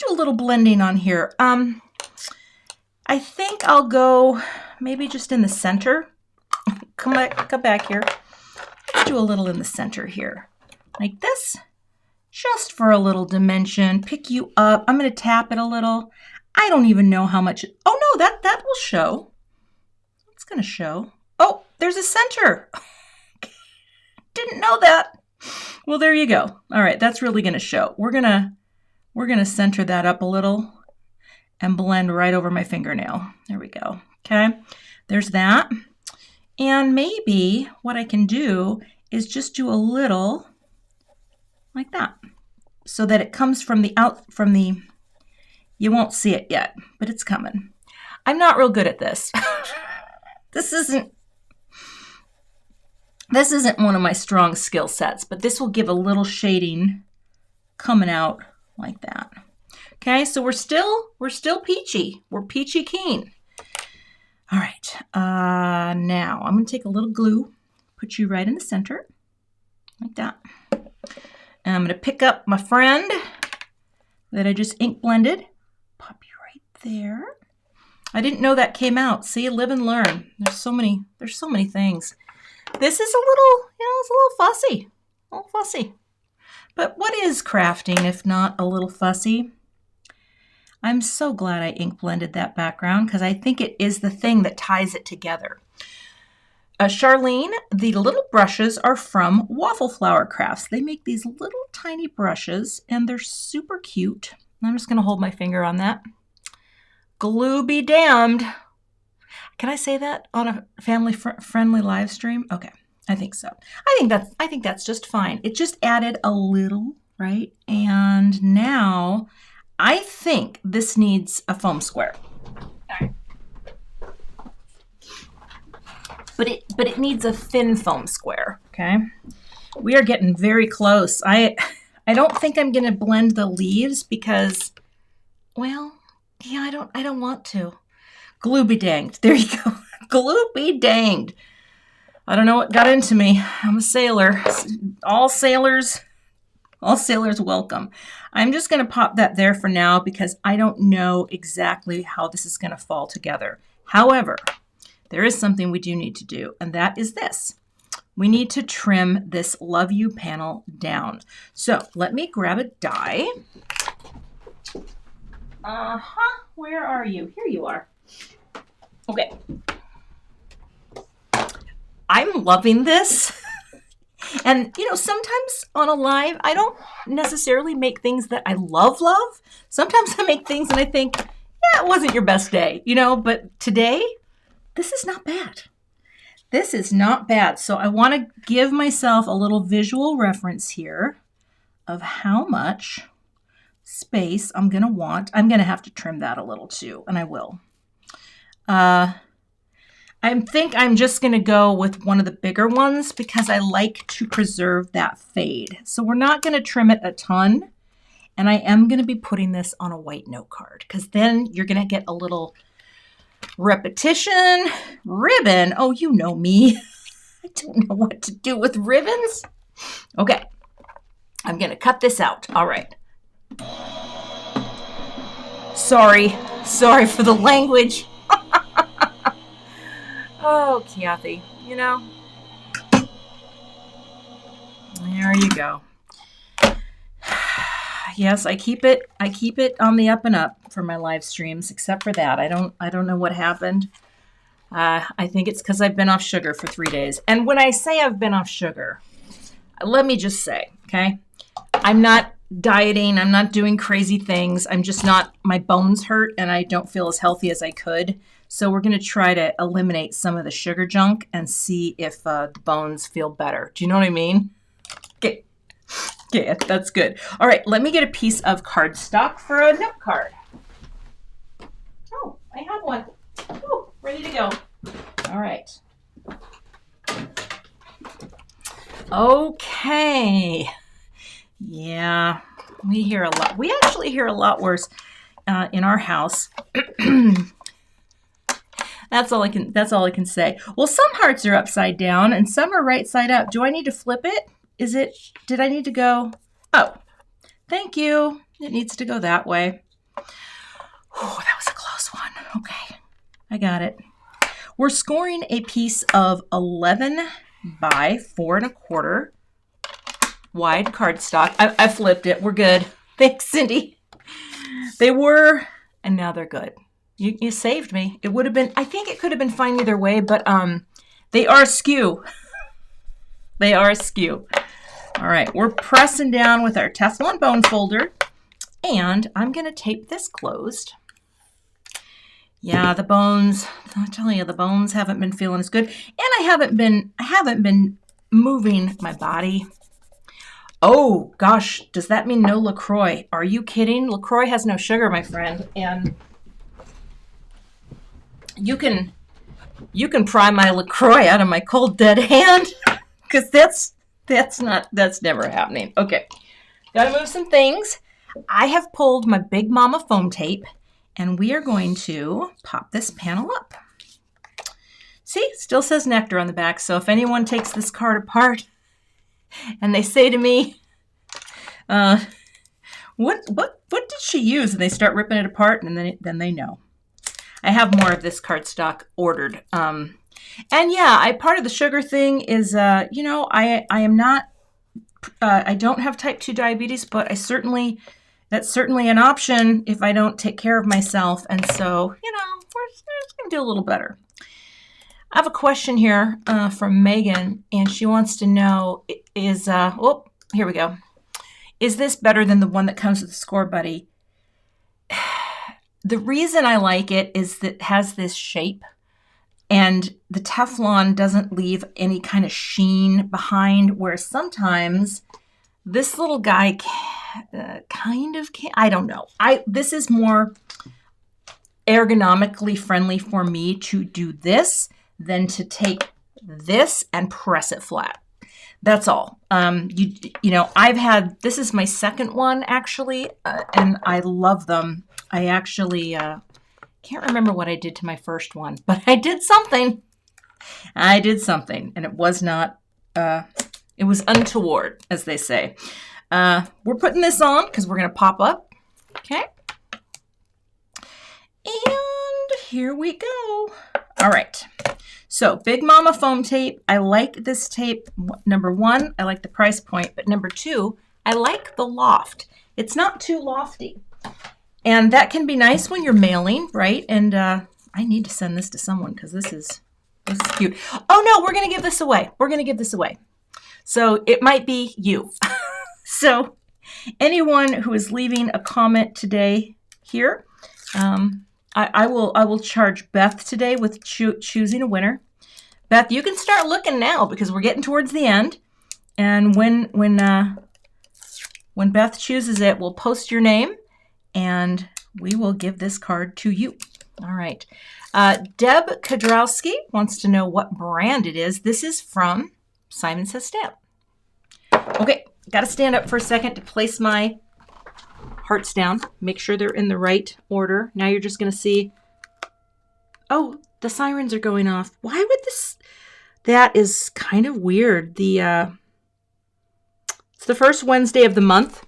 a little blending on here. I think I'll go maybe just in the center. Come back here. Let's do a little in the center here, like this, just for a little dimension. Pick you up. I'm going to tap it a little. I don't even know how much. Oh no, that will show. It's going to show. Oh, there's a center. Didn't know that. Well, there you go. All right, that's really going to show. We're gonna center that up a little and blend right over my fingernail. There we go. Okay, there's that. And maybe what I can do is just do a little like that, so that it comes from the you won't see it yet, but it's coming. I'm not real good at this. This isn't one of my strong skill sets, but this will give a little shading coming out like that. Okay, so we're still peachy. We're peachy keen. All right, now I'm going to take a little glue, put you right in the center, like that. And I'm going to pick up my friend that I just ink blended, pop you right there. I didn't know that came out. See, live and learn. There's so many things. This is a little, it's a little fussy. But what is crafting if not a little fussy? I'm so glad I ink blended that background, because I think it is the thing that ties it together. Charlene, the little brushes are from Waffle Flower Crafts. They make these little tiny brushes, and they're super cute. I'm just going to hold my finger on that. Glue be damned. Can I say that on a family friendly live stream? Okay, I think so. I think that's just fine. It just added a little, right? And now I think this needs a foam square. All right. But it needs a thin foam square, okay? We are getting very close. I don't think I'm going to blend the leaves because, well, yeah, I don't want to. Glue be danged. There you go. Glue be danged. I don't know what got into me. I'm a sailor. All sailors welcome. I'm just going to pop that there for now because I don't know exactly how this is going to fall together. However, there is something we do need to do, and that is this. We need to trim this Love You panel down. So let me grab a die. Where are you? Here you are. Okay. I'm loving this. And, you know, sometimes on a live, I don't necessarily make things that I love. Sometimes I make things and I think, yeah, it wasn't your best day, you know, but today, this is not bad. This is not bad. So I want to give myself a little visual reference here of how much space I'm going to want. I'm going to have to trim that a little too, and I will. I think I'm just going to go with one of the bigger ones because I like to preserve that fade. So we're not going to trim it a ton. And I am going to be putting this on a white note card because then you're going to get a little repetition. Ribbon. Oh, you know me. I don't know what to do with ribbons. Okay. I'm going to cut this out. All right. Sorry for the language. Oh, Cathy, you know, there you go. Yes, I keep it on the up and up for my live streams, except for that. I don't know what happened. I think it's because I've been off sugar for 3 days. And when I say I've been off sugar, let me just say, okay, I'm not dieting. I'm not doing crazy things. I'm just not, my bones hurt and I don't feel as healthy as I could. So we're going to try to eliminate some of the sugar junk and see if the bones feel better. Do you know what I mean? Okay. Yeah, that's good. All right, let me get a piece of cardstock for a note card. Oh, I have one. Ooh, ready to go. All right. Okay. Yeah, we hear a lot. We actually hear a lot worse in our house. That's all I can say. Well, some hearts are upside down and some are right side up. Do I need to flip it? Did I need to go? Oh, thank you. It needs to go that way. Oh, that was a close one. Okay, I got it. We're scoring a piece of 11 by 4 1/4 wide cardstock. I flipped it. We're good. Thanks, Cindy. They were, and now they're good. You saved me. It would have been, I think it could have been fine either way, but they are askew. They are askew. All right, we're pressing down with our Teflon bone folder, and I'm going to tape this closed. Yeah, the bones, I'm telling you, the bones haven't been feeling as good, and I haven't been moving my body. Oh, gosh, does that mean no LaCroix? Are you kidding? LaCroix has no sugar, my friend, and you can pry my LaCroix out of my cold dead hand because that's never happening. Okay, gotta move some things. I have pulled my Big Mama foam tape and we are going to pop this panel up. See, it still says Nectar on the back. So if anyone takes this card apart and they say to me, what did she use? And they start ripping it apart and then they know. I have more of this cardstock ordered. And yeah, part of the sugar thing is, you know, I am not, I don't have type 2 diabetes, but that's certainly an option if I don't take care of myself. And so, you know, we're just going to do a little better. I have a question here from Megan, and she wants to know oh, here we go. Is this better than the one that comes with the Score Buddy? The reason I like it is that it has this shape. And the Teflon doesn't leave any kind of sheen behind, where sometimes this little guy kind of can. I don't know. This is more ergonomically friendly for me to do this than to take this and press it flat. That's all. You know, this is my second one actually, and I love them. I actually can't remember what I did to my first one, but I did something. And it was not, it was untoward, as they say. We're putting this on because we're going to pop up. Okay. And here we go. All right. So Big Mama foam tape. I like this tape. Number one, I like the price point, but number two, I like the loft. It's not too lofty. And that can be nice when you're mailing, right? And I need to send this to someone because this is cute. Oh no, we're going to give this away. We're going to give this away. So it might be you. So anyone who is leaving a comment today here, I will charge Beth today with choosing a winner. Beth, you can start looking now because we're getting towards the end. And when Beth chooses it, we'll post your name and we will give this card to you. All right. Deb Kadrowski wants to know what brand it is. This is from Simon Says Stamp. Okay, got to stand up for a second to place my hearts down. Make sure they're in the right order. Now you're just going to see, oh, the sirens are going off. Why would this? That is kind of weird. It's the first Wednesday of the month,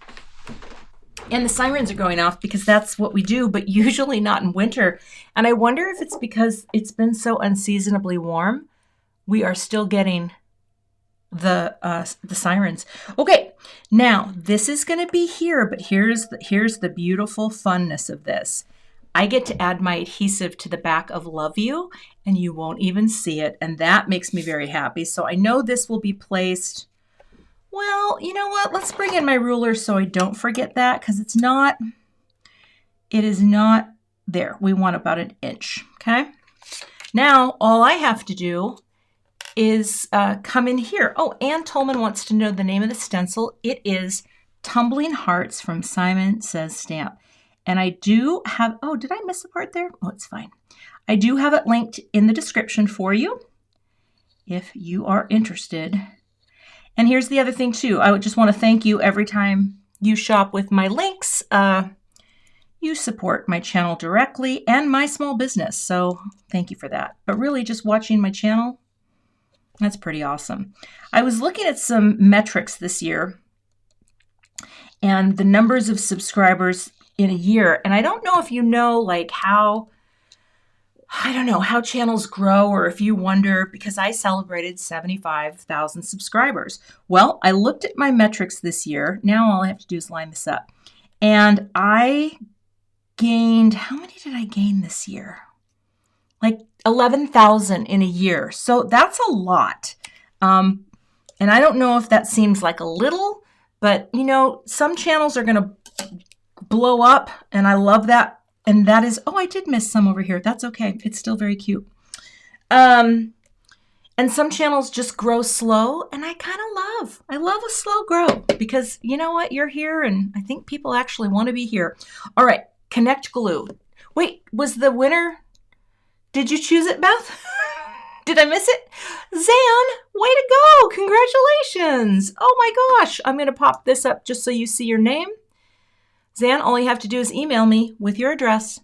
and the sirens are going off because that's what we do, but usually not in winter. And I wonder if it's because it's been so unseasonably warm. We are still getting the sirens. Okay, now this is going to be here, but here's the beautiful funness of this. I get to add my adhesive to the back of Love You, and you won't even see it, and that makes me very happy. So I know this will be placed. Well, you know what? Let's bring in my ruler so I don't forget that, because it is not there. We want about an inch. Okay. Now all I have to do is come in here. Oh, Ann Tolman wants to know the name of the stencil. It is Tumbling Hearts from Simon Says Stamp. And I do have, oh, did I miss a part there? Oh, it's fine. I do have it linked in the description for you if you are interested. And here's the other thing too. I would just want to thank you every time you shop with my links. You support my channel directly and my small business. So thank you for that. But really just watching my channel, that's pretty awesome. I was looking at some metrics this year and the numbers of subscribers in a year. And I don't know if you know, like how channels grow, or if you wonder, because I celebrated 75,000 subscribers. Well, I looked at my metrics this year. Now all I have to do is line this up. And I gained, how many did I gain this year? Like 11,000 in a year. So that's a lot. And I don't know if that seems like a little, but you know, some channels are going to blow up, and I love that. And that is, oh, I did miss some over here. That's okay. It's still very cute. And some channels just grow slow, and I love a slow grow, because you know what? You're here, and I think people actually want to be here. All right, Connect Glue. Wait, was the winner? Did you choose it, Beth? Did I miss it? Zan, way to go. Congratulations. Oh my gosh. I'm going to pop this up just so you see your name. Zan, all you have to do is email me with your address.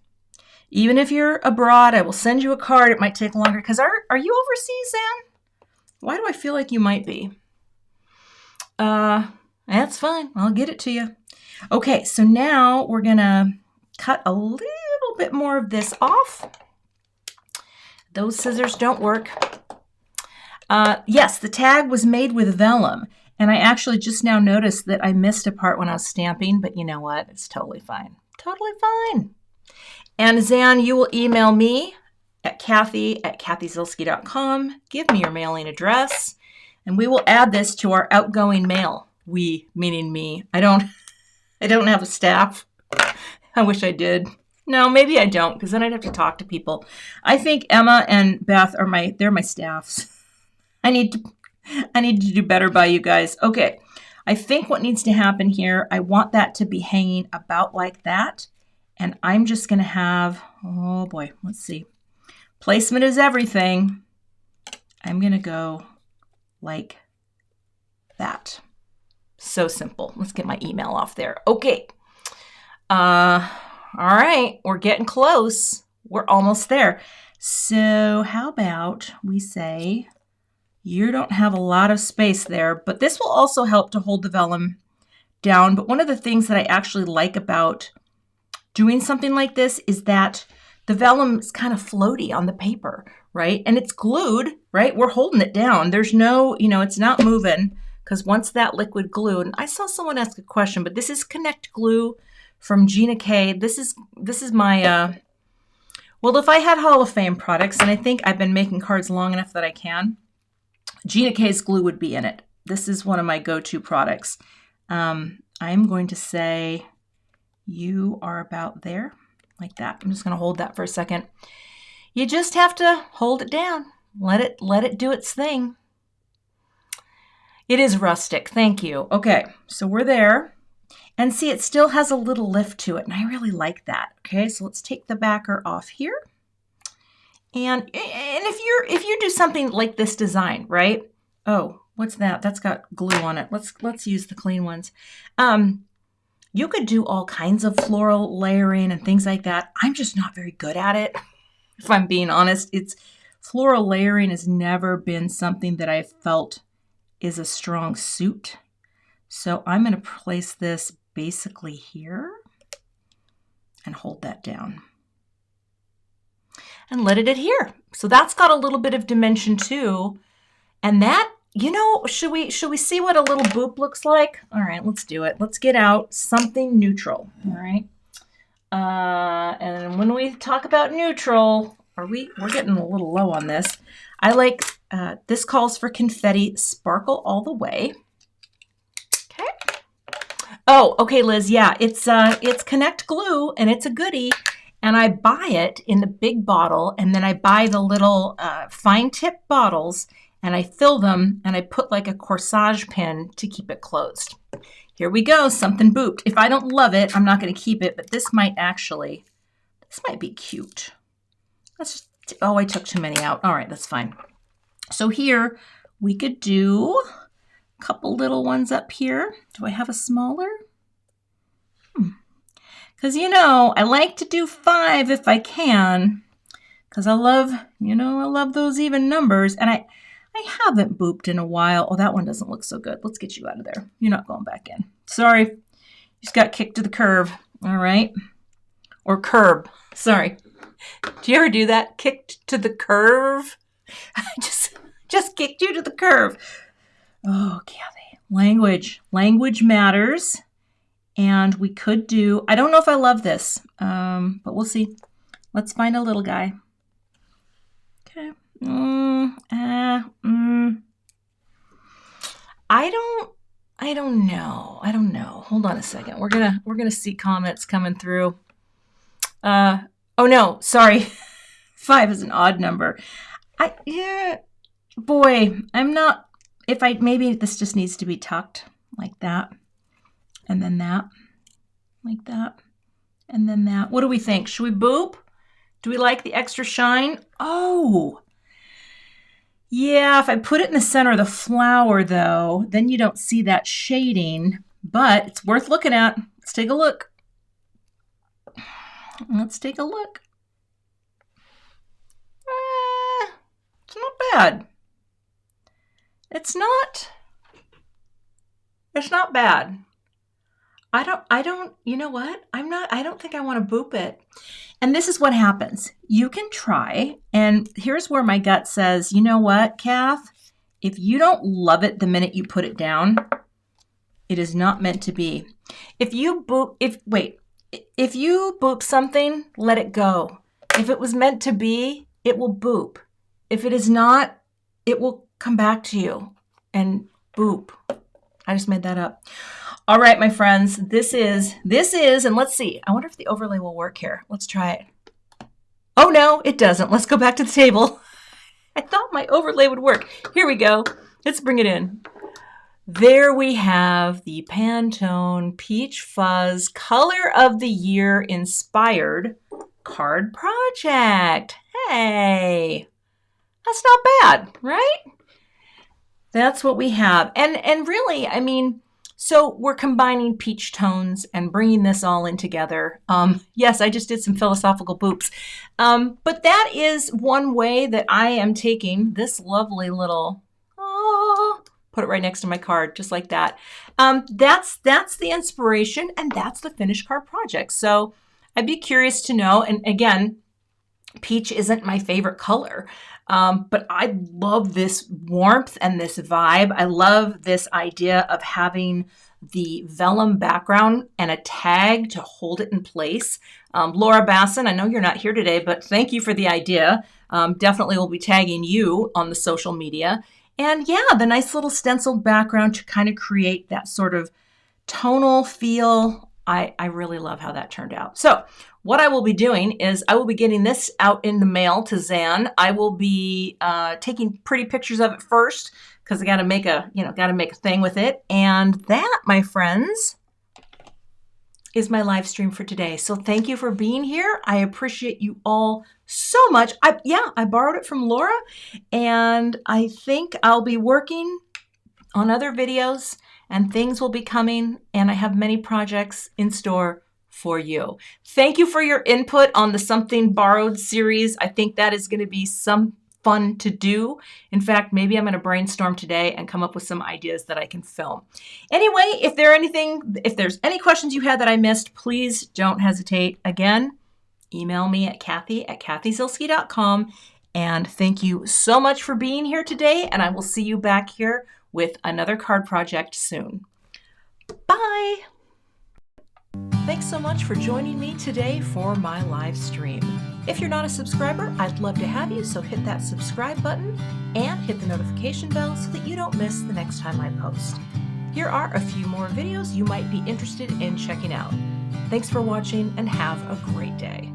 Even if you're abroad, I will send you a card. It might take longer, because are you overseas, Zan? Why do I feel like you might be? That's fine. I'll get it to you. Okay, so now we're going to cut a little bit more of this off. Those scissors don't work. Yes, the tag was made with vellum. And I actually just now noticed that I missed a part when I was stamping, but you know what? It's totally fine. Totally fine. And Zan, you will email me at Cathy@cathyzilski.com. Give me your mailing address, and we will add this to our outgoing mail. We, meaning me. I don't have a staff. I wish I did. No, maybe I don't, because then I'd have to talk to people. I think Emma and Beth are they're my staffs. I need to do better by you guys. Okay. I think what needs to happen here, I want that to be hanging about like that. And I'm just going to have, oh boy, let's see. Placement is everything. I'm going to go like that. So simple. Let's get my email off there. Okay. All right. We're getting close. We're almost there. So how about we say you don't have a lot of space there, but this will also help to hold the vellum down. But one of the things that I actually like about doing something like this is that the vellum is kind of floaty on the paper, right? And it's glued, right? We're holding it down. There's no, it's not moving because once that liquid glue, and I saw someone ask a question, but this is Connect Glue from Gina K. This is my, well, if I had Hall of Fame products, and I think I've been making cards long enough that I can, Gina K's glue would be in it. This is one of my go-to products. I'm going to say you are about there, like that. I'm just going to hold that for a second. You just have to hold it down. Let it do its thing. It is rustic. Thank you. Okay, so we're there. And see, it still has a little lift to it, and I really like that. Okay, so let's take the backer off here. And if you do something like this design, right? Oh, what's that? That's got glue on it. Let's use the clean ones. You could do all kinds of floral layering and things like that. I'm just not very good at it. If I'm being honest, floral layering has never been something that I've felt is a strong suit. So I'm going to place this basically here and hold that down. And let it adhere. So that's got a little bit of dimension too. And that, should we see what a little boop looks like? All right, let's do it. Let's get out something neutral. All right. And when we talk about neutral, we're getting a little low on this. I like, this calls for confetti sparkle all the way. Okay. Oh, okay, Liz. Yeah, it's Connect Glue and it's a goodie. And I buy it in the big bottle, and then I buy the little fine tip bottles, and I fill them, and I put like a corsage pin to keep it closed. Here we go, something booped. If I don't love it, I'm not going to keep it, but this might be cute. Oh, I took too many out. All right, that's fine. So here, we could do a couple little ones up here. Do I have a smaller? Because, I like to do 5 if I can, because I love those even numbers. And I haven't booped in a while. Oh, that one doesn't look so good. Let's get you out of there. You're not going back in. Sorry. You just got kicked to the curve. All right. Or curb. Sorry. Do you ever do that? Kicked to the curve? I just kicked you to the curve. Oh, Cathy. Language matters. And we could do, I don't know if I love this, but we'll see. Let's find a little guy. Okay. I don't know. Hold on a second. We're gonna see comments coming through. Oh no, sorry. 5 is an odd number. I'm not, maybe this just needs to be tucked like that. And then that, like that, and then that. What do we think? Should we boop? Do we like the extra shine? Oh, yeah, if I put it in the center of the flower, though, then you don't see that shading, but it's worth looking at. Let's take a look. It's not bad. It's not bad. I don't, you know what? I don't think I want to boop it. And this is what happens. You can try, and here's where my gut says, you know what, Kath? If you don't love it the minute you put it down, it is not meant to be. If you boop something, let it go. If it was meant to be, it will boop. If it is not, it will come back to you and boop. I just made that up. All right, my friends, this is, and let's see. I wonder if the overlay will work here. Let's try it. Oh no, it doesn't. Let's go back to the table. I thought my overlay would work. Here we go. Let's bring it in. There we have the Pantone Peach Fuzz Color of the Year inspired card project. Hey, that's not bad, right? That's what we have. And really, I mean, so we're combining peach tones and bringing this all in together. Yes, I just did some philosophical boops. But that is one way that I am taking this lovely little, put it right next to my card, just like that. That's the inspiration, and that's the finished card project. So I'd be curious to know, and again, peach isn't my favorite color, but I love this warmth and this vibe. I love this idea of having the vellum background and a tag to hold it in place. Laura Basson, I know you're not here today, but thank you for the idea. Definitely will be tagging you on the social media. And yeah, the nice little stenciled background to kind of create that sort of tonal feel. I really love how that turned out. So what I will be doing is I will be getting this out in the mail to Zan. I will be taking pretty pictures of it first because I got to make a, thing with it. And that, my friends, is my live stream for today. So thank you for being here. I appreciate you all so much. I borrowed it from Laura, and I think I'll be working on other videos, and things will be coming, and I have many projects in store for you. Thank you for your input on the Something Borrowed series. I think that is going to be some fun to do. In fact, maybe I'm going to brainstorm today and come up with some ideas that I can film. Anyway, if there's any questions you had that I missed, please don't hesitate. Again, email me at Cathy@cathyzilski.com. And thank you so much for being here today, and I will see you back here with another card project soon. Bye! Thanks so much for joining me today for my live stream. If you're not a subscriber, I'd love to have you, so hit that subscribe button and hit the notification bell so that you don't miss the next time I post. Here are a few more videos you might be interested in checking out. Thanks for watching, and have a great day.